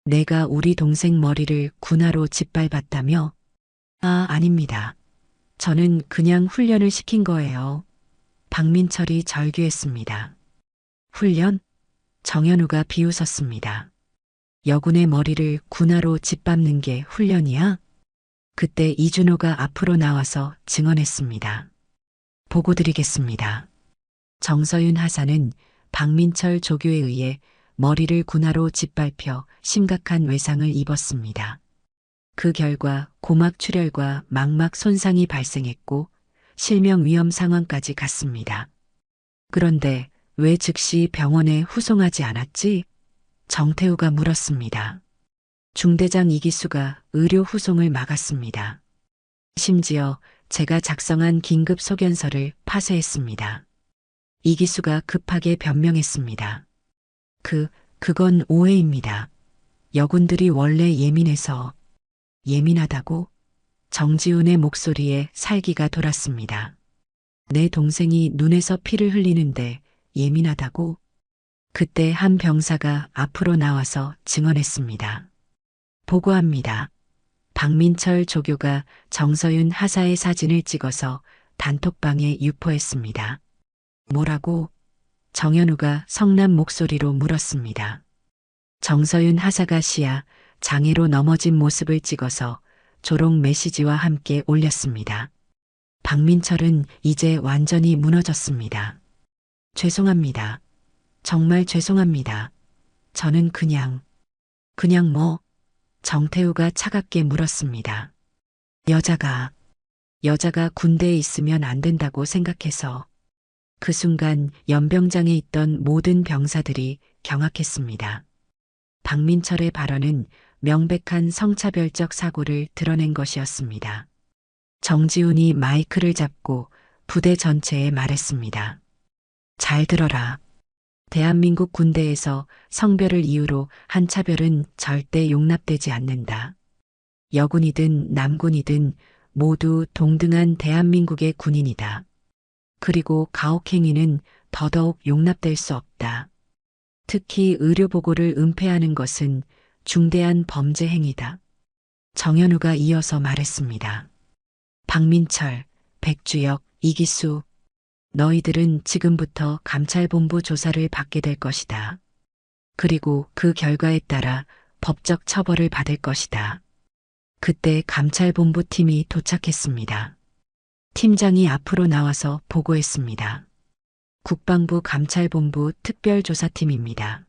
내가 우리 동생 머리를 군화로 짓밟았다며? 아닙니다. 저는 그냥 훈련을 시킨 거예요. 박민철이 절규했습니다. 훈련? 정현우가 비웃었습니다. 여군의 머리를 군화로 짓밟는 게 훈련이야? 그때 이준호가 앞으로 나와서 증언했습니다. 보고 드리겠습니다. 정서윤 하사는 박민철 조교에 의해 머리를 군화로 짓밟혀 심각한 외상을 입었습니다. 그 결과 고막 출혈과 망막 손상이 발생했고 실명 위험 상황까지 갔습니다. 그런데 왜 즉시 병원에 후송하지 않았지? 정태우가 물었습니다. 중대장 이기수가 의료 후송을 막았습니다. 심지어 제가 작성한 긴급 소견서를 파쇄했습니다. 이기수가 급하게 변명했습니다. 그건 오해입니다. 여군들이 원래 예민해서. 예민하다고? 정지훈의 목소리에 살기가 돌았습니다. 내 동생이 눈에서 피를 흘리는데 예민하다고? 그때 한 병사가 앞으로 나와서 증언했습니다. 보고합니다. 박민철 조교가 정서윤 하사의 사진을 찍어서 단톡방에 유포했습니다. 뭐라고? 정현우가 성난 목소리로 물었습니다. 정서윤 하사가 시야 장애로 넘어진 모습을 찍어서 조롱 메시지와 함께 올렸습니다. 박민철은 이제 완전히 무너졌습니다. 죄송합니다. 정말 죄송합니다. 저는 그냥 뭐? 정태우가 차갑게 물었습니다. 여자가 군대에 있으면 안 된다고 생각해서. 그 순간 연병장에 있던 모든 병사들이 경악했습니다. 박민철의 발언은 명백한 성차별적 사고를 드러낸 것이었습니다. 정지훈이 마이크를 잡고 부대 전체에 말했습니다. 잘 들어라. 대한민국 군대에서 성별을 이유로 한 차별은 절대 용납되지 않는다. 여군이든 남군이든 모두 동등한 대한민국의 군인이다. 그리고 가혹행위는 더더욱 용납될 수 없다. 특히 의료보고를 은폐하는 것은 중대한 범죄 행위다. 정현우가 이어서 말했습니다. 박민철, 백주혁, 이기수, 너희들은 지금부터 감찰본부 조사를 받게 될 것이다. 그리고 그 결과에 따라 법적 처벌을 받을 것이다. 그때 감찰본부 팀이 도착했습니다. 팀장이 앞으로 나와서 보고했습니다. 국방부 감찰본부 특별조사팀입니다.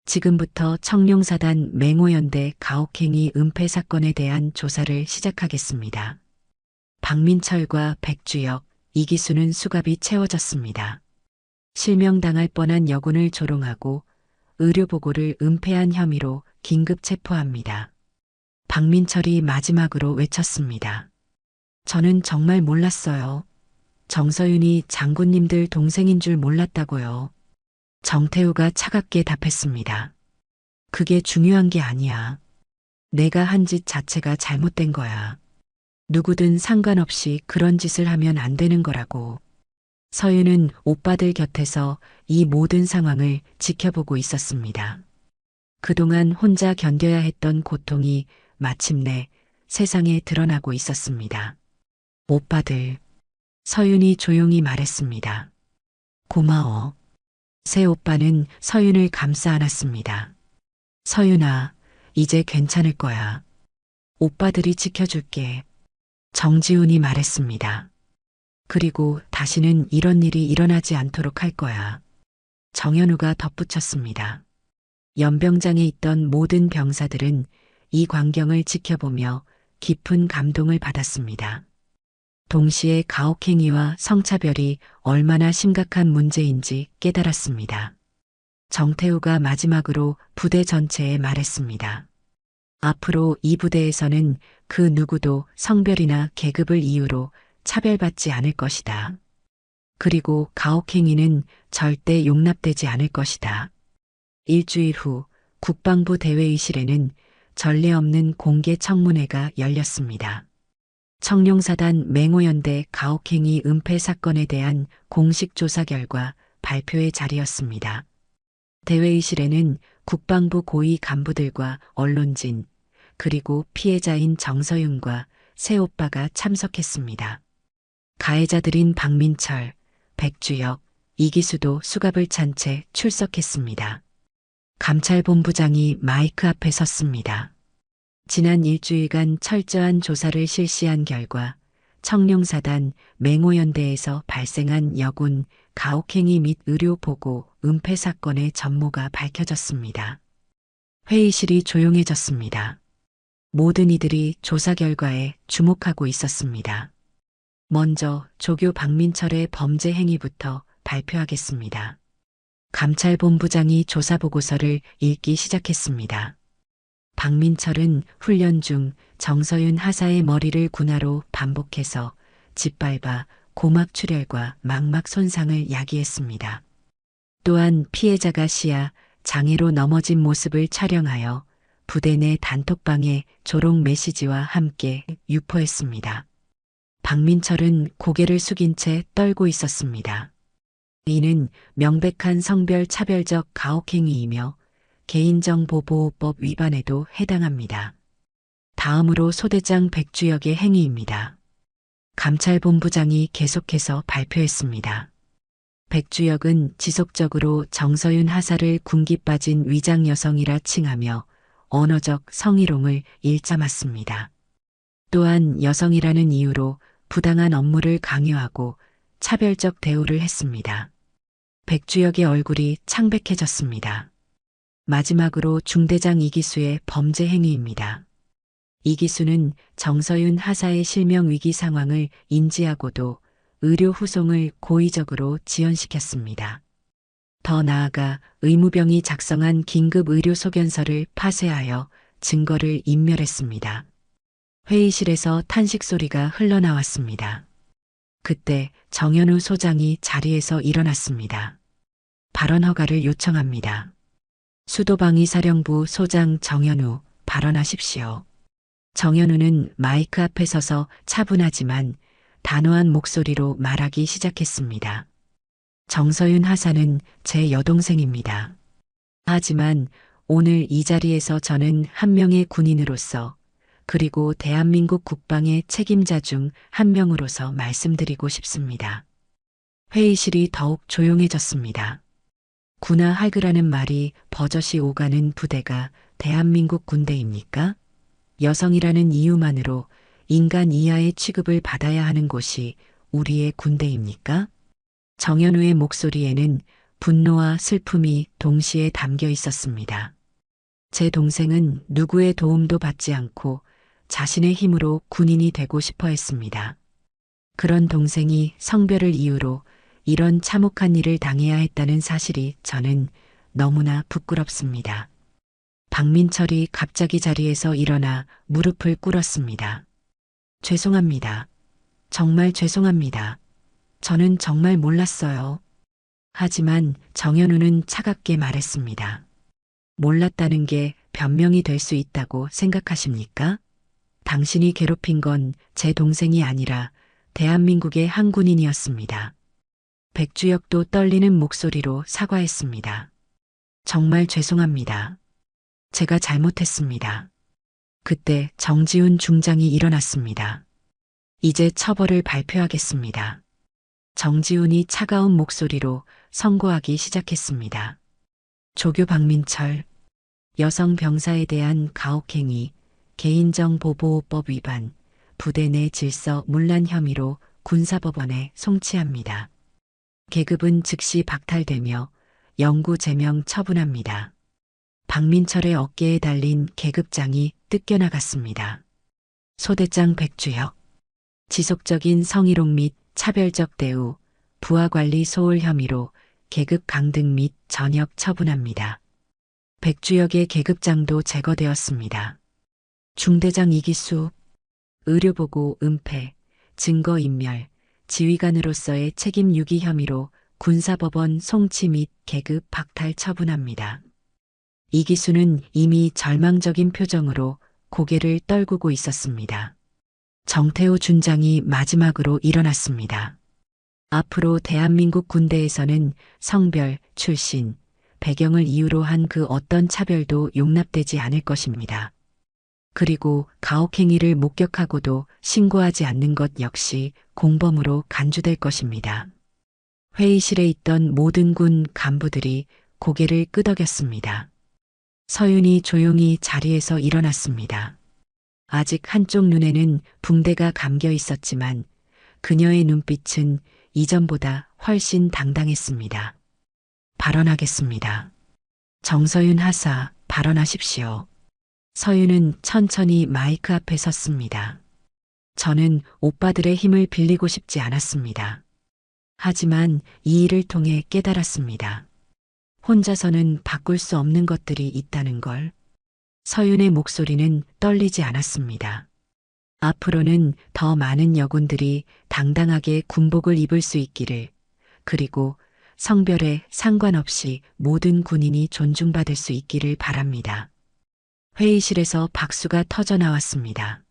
지금부터 청룡사단 맹호연대 가혹행위 은폐 사건에 대한 조사를 시작하겠습니다. 박민철과 백주혁, 이기수는 수갑이 채워졌습니다. 실명당할 뻔한 여군을 조롱하고 의료보고를 은폐한 혐의로 긴급 체포합니다. 박민철이 마지막으로 외쳤습니다. 저는 정말 몰랐어요. 정서윤이 장군님들 동생인 줄 몰랐다고요. 정태우가 차갑게 답했습니다. 그게 중요한 게 아니야. 내가 한 짓 자체가 잘못된 거야. 누구든 상관없이 그런 짓을 하면 안 되는 거라고. 서윤은 오빠들 곁에서 이 모든 상황을 지켜보고 있었습니다. 그동안 혼자 견뎌야 했던 고통이 마침내 세상에 드러나고 있었습니다. 오빠들, 서윤이 조용히 말했습니다. 고마워. 새 오빠는 서윤을 감싸 안았습니다. 서윤아, 이제 괜찮을 거야. 오빠들이 지켜줄게. 정지훈이 말했습니다. 그리고 다시는 이런 일이 일어나지 않도록 할 거야. 정현우가 덧붙였습니다. 연병장에 있던 모든 병사들은 이 광경을 지켜보며 깊은 감동을 받았습니다. 동시에 가혹행위와 성차별이 얼마나 심각한 문제인지 깨달았습니다. 정태우가 마지막으로 부대 전체에 말했습니다. 앞으로 이 부대에서는 그 누구도 성별이나 계급을 이유로 차별받지 않을 것이다. 그리고 가혹행위는 절대 용납되지 않을 것이다. 일주일 후 국방부 대회의실에는 전례 없는 공개 청문회가 열렸습니다. 청룡사단 맹호연대 가혹행위 은폐 사건에 대한 공식 조사 결과 발표의 자리였습니다. 대회의실에는 국방부 고위 간부들과 언론진, 그리고 피해자인 정서윤과 새오빠가 참석했습니다. 가해자들인 박민철, 백주혁, 이기수도 수갑을 찬 채 출석했습니다. 감찰본부장이 마이크 앞에 섰습니다. 지난 일주일간 철저한 조사를 실시한 결과 청룡사단 맹호연대에서 발생한 여군 가혹행위 및 의료보고 은폐 사건의 전모가 밝혀졌습니다. 회의실이 조용해졌습니다. 모든 이들이 조사 결과에 주목하고 있었습니다. 먼저 조교 박민철의 범죄 행위부터 발표하겠습니다. 감찰본부장이 조사보고서를 읽기 시작했습니다. 박민철은 훈련 중 정서윤 하사의 머리를 군화로 반복해서 짓밟아 고막 출혈과 망막 손상을 야기했습니다. 또한 피해자가 시야, 장애로 넘어진 모습을 촬영하여 부대 내 단톡방에 조롱 메시지와 함께 유포했습니다. 박민철은 고개를 숙인 채 떨고 있었습니다. 이는 명백한 성별 차별적 가혹행위이며 개인정보보호법 위반에도 해당합니다. 다음으로 소대장 백주혁의 행위입니다. 감찰본부장이 계속해서 발표했습니다. 백주혁은 지속적으로 정서윤 하사를 군기 빠진 위장 여성이라 칭하며 언어적 성희롱을 일삼았습니다. 또한 여성이라는 이유로 부당한 업무를 강요하고 차별적 대우를 했습니다. 백주혁의 얼굴이 창백해졌습니다. 마지막으로 중대장 이기수의 범죄 행위입니다. 이기수는 정서윤 하사의 실명 위기 상황을 인지하고도 의료 후송을 고의적으로 지연시켰습니다. 더 나아가 의무병이 작성한 긴급 의료 소견서를 파쇄하여 증거를 인멸했습니다. 회의실에서 탄식 소리가 흘러나왔습니다. 그때 정현우 소장이 자리에서 일어났습니다. 발언 허가를 요청합니다. 수도방위사령부 소장 정현우, 발언하십시오. 정현우는 마이크 앞에 서서 차분하지만 단호한 목소리로 말하기 시작했습니다. 정서윤 하사는 제 여동생입니다. 하지만 오늘 이 자리에서 저는 한 명의 군인으로서 그리고 대한민국 국방의 책임자 중 한 명으로서 말씀드리고 싶습니다. 회의실이 더욱 조용해졌습니다. 군화 할그라는 말이 버젓이 오가는 부대가 대한민국 군대입니까? 여성이라는 이유만으로 인간 이하의 취급을 받아야 하는 곳이 우리의 군대입니까? 정현우의 목소리에는 분노와 슬픔이 동시에 담겨 있었습니다. 제 동생은 누구의 도움도 받지 않고 자신의 힘으로 군인이 되고 싶어 했습니다. 그런 동생이 성별을 이유로 이런 참혹한 일을 당해야 했다는 사실이 저는 너무나 부끄럽습니다. 박민철이 갑자기 자리에서 일어나 무릎을 꿇었습니다. 죄송합니다. 정말 죄송합니다. 저는 정말 몰랐어요. 하지만 정현우는 차갑게 말했습니다. 몰랐다는 게 변명이 될 수 있다고 생각하십니까? 당신이 괴롭힌 건 제 동생이 아니라 대한민국의 한 군인이었습니다. 백주혁도 떨리는 목소리로 사과했습니다. 정말 죄송합니다. 제가 잘못했습니다. 그때 정지훈 중장이 일어났습니다. 이제 처벌을 발표하겠습니다. 정지훈이 차가운 목소리로 선고하기 시작했습니다. 조교 박민철, 여성 병사에 대한 가혹행위, 개인정보보호법 위반, 부대 내 질서 문란 혐의로 군사법원에 송치합니다. 계급은 즉시 박탈되며 영구 제명 처분합니다. 박민철의 어깨에 달린 계급장이 뜯겨나갔습니다. 소대장 백주혁, 지속적인 성희롱 및 차별적 대우, 부하관리 소홀 혐의로 계급 강등 및 전역 처분합니다. 백주혁의 계급장도 제거되었습니다. 중대장 이기수, 의료보고 은폐, 증거인멸, 지휘관으로서의 책임 유기 혐의로 군사법원 송치 및 계급 박탈 처분합니다. 이기수는 이미 절망적인 표정으로 고개를 떨구고 있었습니다. 정태호 준장이 마지막으로 일어났습니다. 앞으로 대한민국 군대에서는 성별, 출신, 배경을 이유로 한 그 어떤 차별도 용납되지 않을 것입니다. 그리고 가혹행위를 목격하고도 신고하지 않는 것 역시 공범으로 간주될 것입니다. 회의실에 있던 모든 군 간부들이 고개를 끄덕였습니다. 서윤이 조용히 자리에서 일어났습니다. 아직 한쪽 눈에는 붕대가 감겨 있었지만 그녀의 눈빛은 이전보다 훨씬 당당했습니다. 발언하겠습니다. 정서윤 하사, 발언하십시오. 서윤은 천천히 마이크 앞에 섰습니다. 저는 오빠들의 힘을 빌리고 싶지 않았습니다. 하지만 이 일을 통해 깨달았습니다. 혼자서는 바꿀 수 없는 것들이 있다는 걸. 서윤의 목소리는 떨리지 않았습니다. 앞으로는 더 많은 여군들이 당당하게 군복을 입을 수 있기를, 그리고 성별에 상관없이 모든 군인이 존중받을 수 있기를 바랍니다. 회의실에서 박수가 터져 나왔습니다.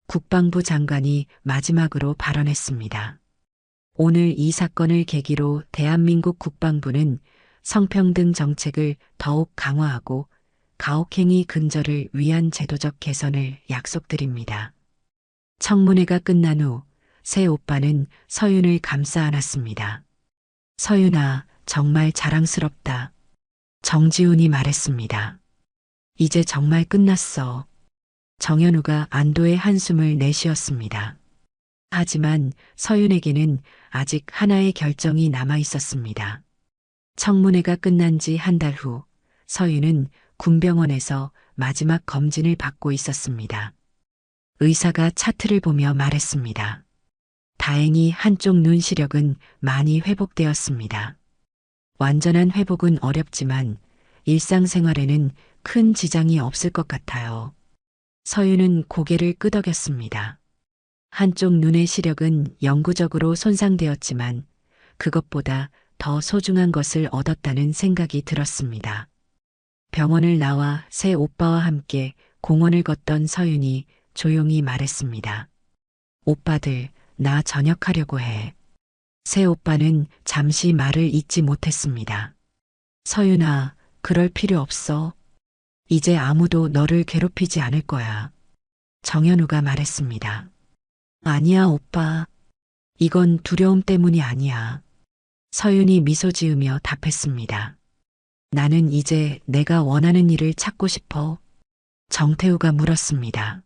국방부 장관이 마지막으로 발언했습니다. 오늘 이 사건을 계기로 대한민국 국방부는 성평등 정책을 더욱 강화하고 가혹행위 근절을 위한 제도적 개선을 약속드립니다. 청문회가 끝난 후 새 오빠는 서윤을 감싸 안았습니다. 서윤아, 정말 자랑스럽다. 정지훈이 말했습니다. 이제 정말 끝났어. 정현우가 안도의 한숨을 내쉬었습니다. 하지만 서윤에게는 아직 하나의 결정이 남아 있었습니다. 청문회가 끝난 지 한 달 후 서윤은 군병원에서 마지막 검진을 받고 있었습니다. 의사가 차트를 보며 말했습니다. 다행히 한쪽 눈 시력은 많이 회복되었습니다. 완전한 회복은 어렵지만 일상생활에는 큰 지장이 없을 것 같아요. 서윤은 고개를 끄덕였습니다. 한쪽 눈의 시력은 영구적으로 손상되었지만 그것보다 더 소중한 것을 얻었다는 생각이 들었습니다. 병원을 나와 새 오빠와 함께 공원을 걷던 서윤이 조용히 말했습니다. 오빠들, 나 전역하려고 해. 새 오빠는 잠시 말을 잇지 못했습니다. 서윤아, 그럴 필요 없어. 이제 아무도 너를 괴롭히지 않을 거야. 정현우가 말했습니다. 아니야, 오빠. 이건 두려움 때문이 아니야. 서윤이 미소 지으며 답했습니다. 나는 이제 내가 원하는 일을 찾고 싶어. 정태우가 물었습니다.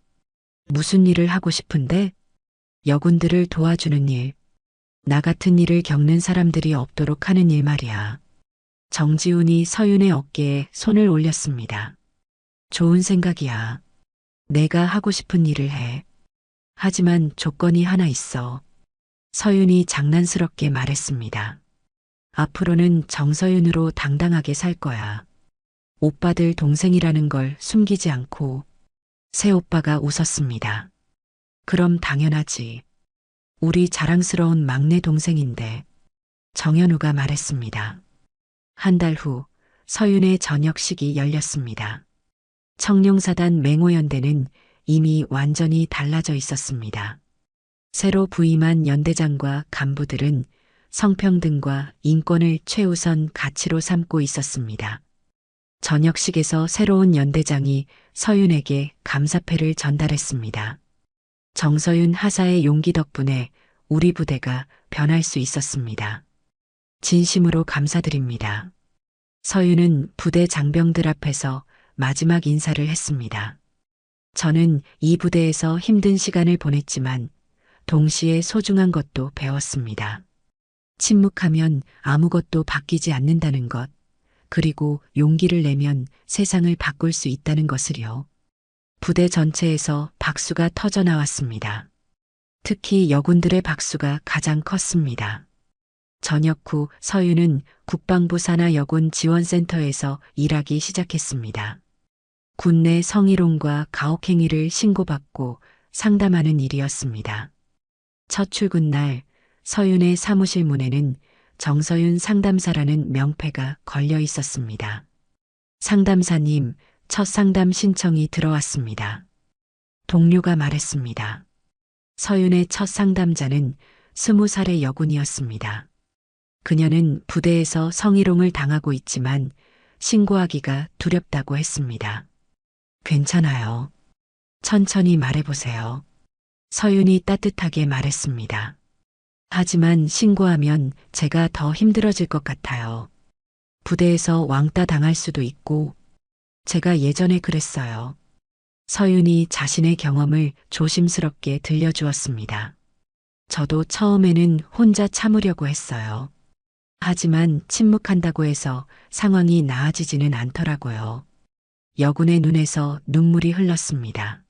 무슨 일을 하고 싶은데? 여군들을 도와주는 일. 나 같은 일을 겪는 사람들이 없도록 하는 일 말이야. 정지훈이 서윤의 어깨에 손을 올렸습니다. 좋은 생각이야. 내가 하고 싶은 일을 해. 하지만 조건이 하나 있어. 서윤이 장난스럽게 말했습니다. 앞으로는 정서윤으로 당당하게 살 거야. 오빠들 동생이라는 걸 숨기지 않고 새오빠가 웃었습니다. 그럼 당연하지. 우리 자랑스러운 막내 동생인데 정현우가 말했습니다. 한 달 후 서윤의 저녁식이 열렸습니다. 청룡사단 맹호연대는 이미 완전히 달라져 있었습니다. 새로 부임한 연대장과 간부들은 성평등과 인권을 최우선 가치로 삼고 있었습니다. 저녁식에서 새로운 연대장이 서윤에게 감사패를 전달했습니다. 정서윤 하사의 용기 덕분에 우리 부대가 변할 수 있었습니다. 진심으로 감사드립니다. 서윤은 부대 장병들 앞에서 마지막 인사를 했습니다. 저는 이 부대에서 힘든 시간을 보냈지만 동시에 소중한 것도 배웠습니다. 침묵하면 아무것도 바뀌지 않는다는 것, 그리고 용기를 내면 세상을 바꿀 수 있다는 것을요. 부대 전체에서 박수가 터져 나왔습니다. 특히 여군들의 박수가 가장 컸습니다. 저녁 후 서윤은 국방부 산하 여군 지원센터에서 일하기 시작했습니다. 군내 성희롱과 가혹행위를 신고받고 상담하는 일이었습니다. 첫 출근 날 서윤의 사무실 문에는 정서윤 상담사라는 명패가 걸려 있었습니다. 상담사님, 첫 상담 신청이 들어왔습니다. 동료가 말했습니다. 서윤의 첫 상담자는 20살의 여군이었습니다. 그녀는 부대에서 성희롱을 당하고 있지만 신고하기가 두렵다고 했습니다. 괜찮아요. 천천히 말해보세요. 서윤이 따뜻하게 말했습니다. 하지만 신고하면 제가 더 힘들어질 것 같아요. 부대에서 왕따 당할 수도 있고, 제가 예전에 그랬어요. 서윤이 자신의 경험을 조심스럽게 들려주었습니다. 저도 처음에는 혼자 참으려고 했어요. 하지만 침묵한다고 해서 상황이 나아지지는 않더라고요. 여군의 눈에서 눈물이 흘렀습니다.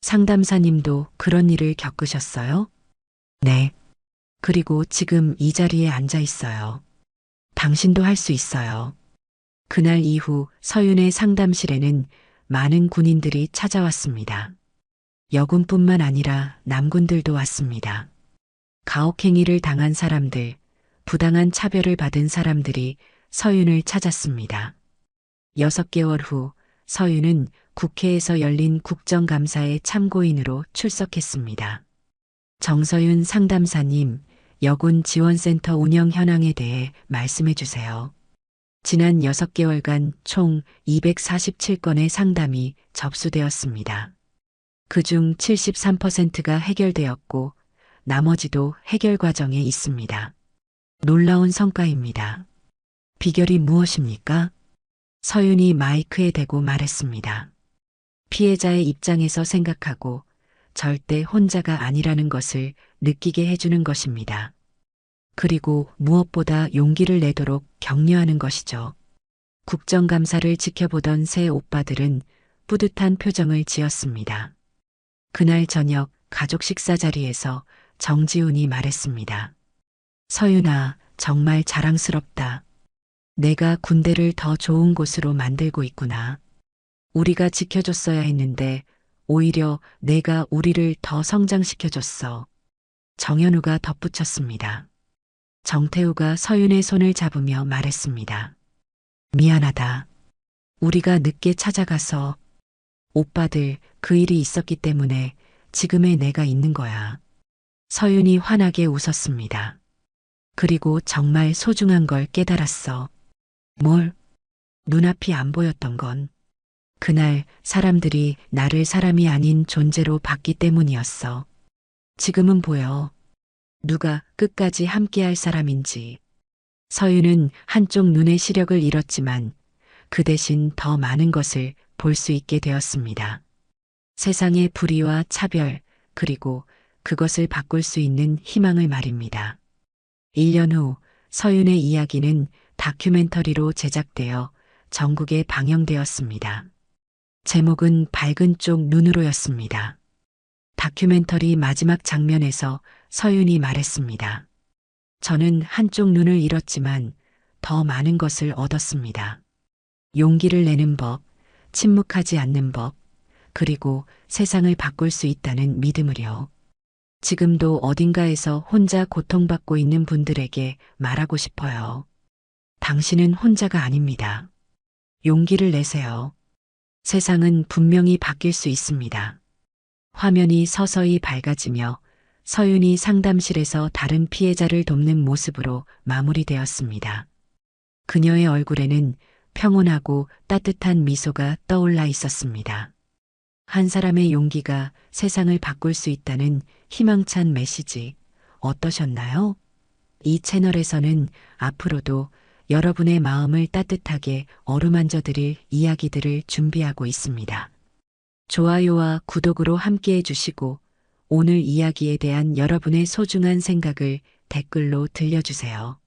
상담사님도 그런 일을 겪으셨어요? 네. 그리고 지금 이 자리에 앉아 있어요. 당신도 할 수 있어요. 그날 이후 서윤의 상담실에는 많은 군인들이 찾아왔습니다. 여군뿐만 아니라 남군들도 왔습니다. 가혹행위를 당한 사람들, 부당한 차별을 받은 사람들이 서윤을 찾았습니다. 6개월 후 서윤은 국회에서 열린 국정감사에 참고인으로 출석했습니다. 정서윤 상담사님, 여군 지원센터 운영 현황에 대해 말씀해 주세요. 지난 6개월간 총 247건의 상담이 접수되었습니다. 그중 73%가 해결되었고 나머지도 해결 과정에 있습니다. 놀라운 성과입니다. 비결이 무엇입니까? 서윤이 마이크에 대고 말했습니다. 피해자의 입장에서 생각하고 절대 혼자가 아니라는 것을 느끼게 해주는 것입니다. 그리고 무엇보다 용기를 내도록 격려하는 것이죠. 국정감사를 지켜보던 새 오빠들은 뿌듯한 표정을 지었습니다. 그날 저녁 가족 식사 자리에서 정지훈이 말했습니다. 서윤아, 정말 자랑스럽다. 내가 군대를 더 좋은 곳으로 만들고 있구나. 우리가 지켜줬어야 했는데 오히려 내가 우리를 더 성장시켜줬어. 정현우가 덧붙였습니다. 정태우가 서윤의 손을 잡으며 말했습니다. 미안하다. 우리가 늦게 찾아가서 오빠들 그 일이 있었기 때문에 지금의 내가 있는 거야. 서윤이 환하게 웃었습니다. 그리고 정말 소중한 걸 깨달았어. 뭘? 눈앞이 안 보였던 건 그날 사람들이 나를 사람이 아닌 존재로 봤기 때문이었어. 지금은 보여. 누가 끝까지 함께할 사람인지. 서윤은 한쪽 눈의 시력을 잃었지만 그 대신 더 많은 것을 볼 수 있게 되었습니다. 세상의 불의와 차별, 그리고 그것을 바꿀 수 있는 희망을 말입니다. 1년 후 서윤의 이야기는 다큐멘터리로 제작되어 전국에 방영되었습니다. 제목은 밝은 쪽 눈으로였습니다. 다큐멘터리 마지막 장면에서 서윤이 말했습니다. 저는 한쪽 눈을 잃었지만 더 많은 것을 얻었습니다. 용기를 내는 법, 침묵하지 않는 법, 그리고 세상을 바꿀 수 있다는 믿음을요. 지금도 어딘가에서 혼자 고통받고 있는 분들에게 말하고 싶어요. 당신은 혼자가 아닙니다. 용기를 내세요. 세상은 분명히 바뀔 수 있습니다. 화면이 서서히 밝아지며 서윤이 상담실에서 다른 피해자를 돕는 모습으로 마무리되었습니다. 그녀의 얼굴에는 평온하고 따뜻한 미소가 떠올라 있었습니다. 한 사람의 용기가 세상을 바꿀 수 있다는 희망찬 메시지 어떠셨나요? 이 채널에서는 앞으로도 여러분의 마음을 따뜻하게 어루만져 드릴 이야기들을 준비하고 있습니다. 좋아요와 구독으로 함께해 주시고 오늘 이야기에 대한 여러분의 소중한 생각을 댓글로 들려주세요.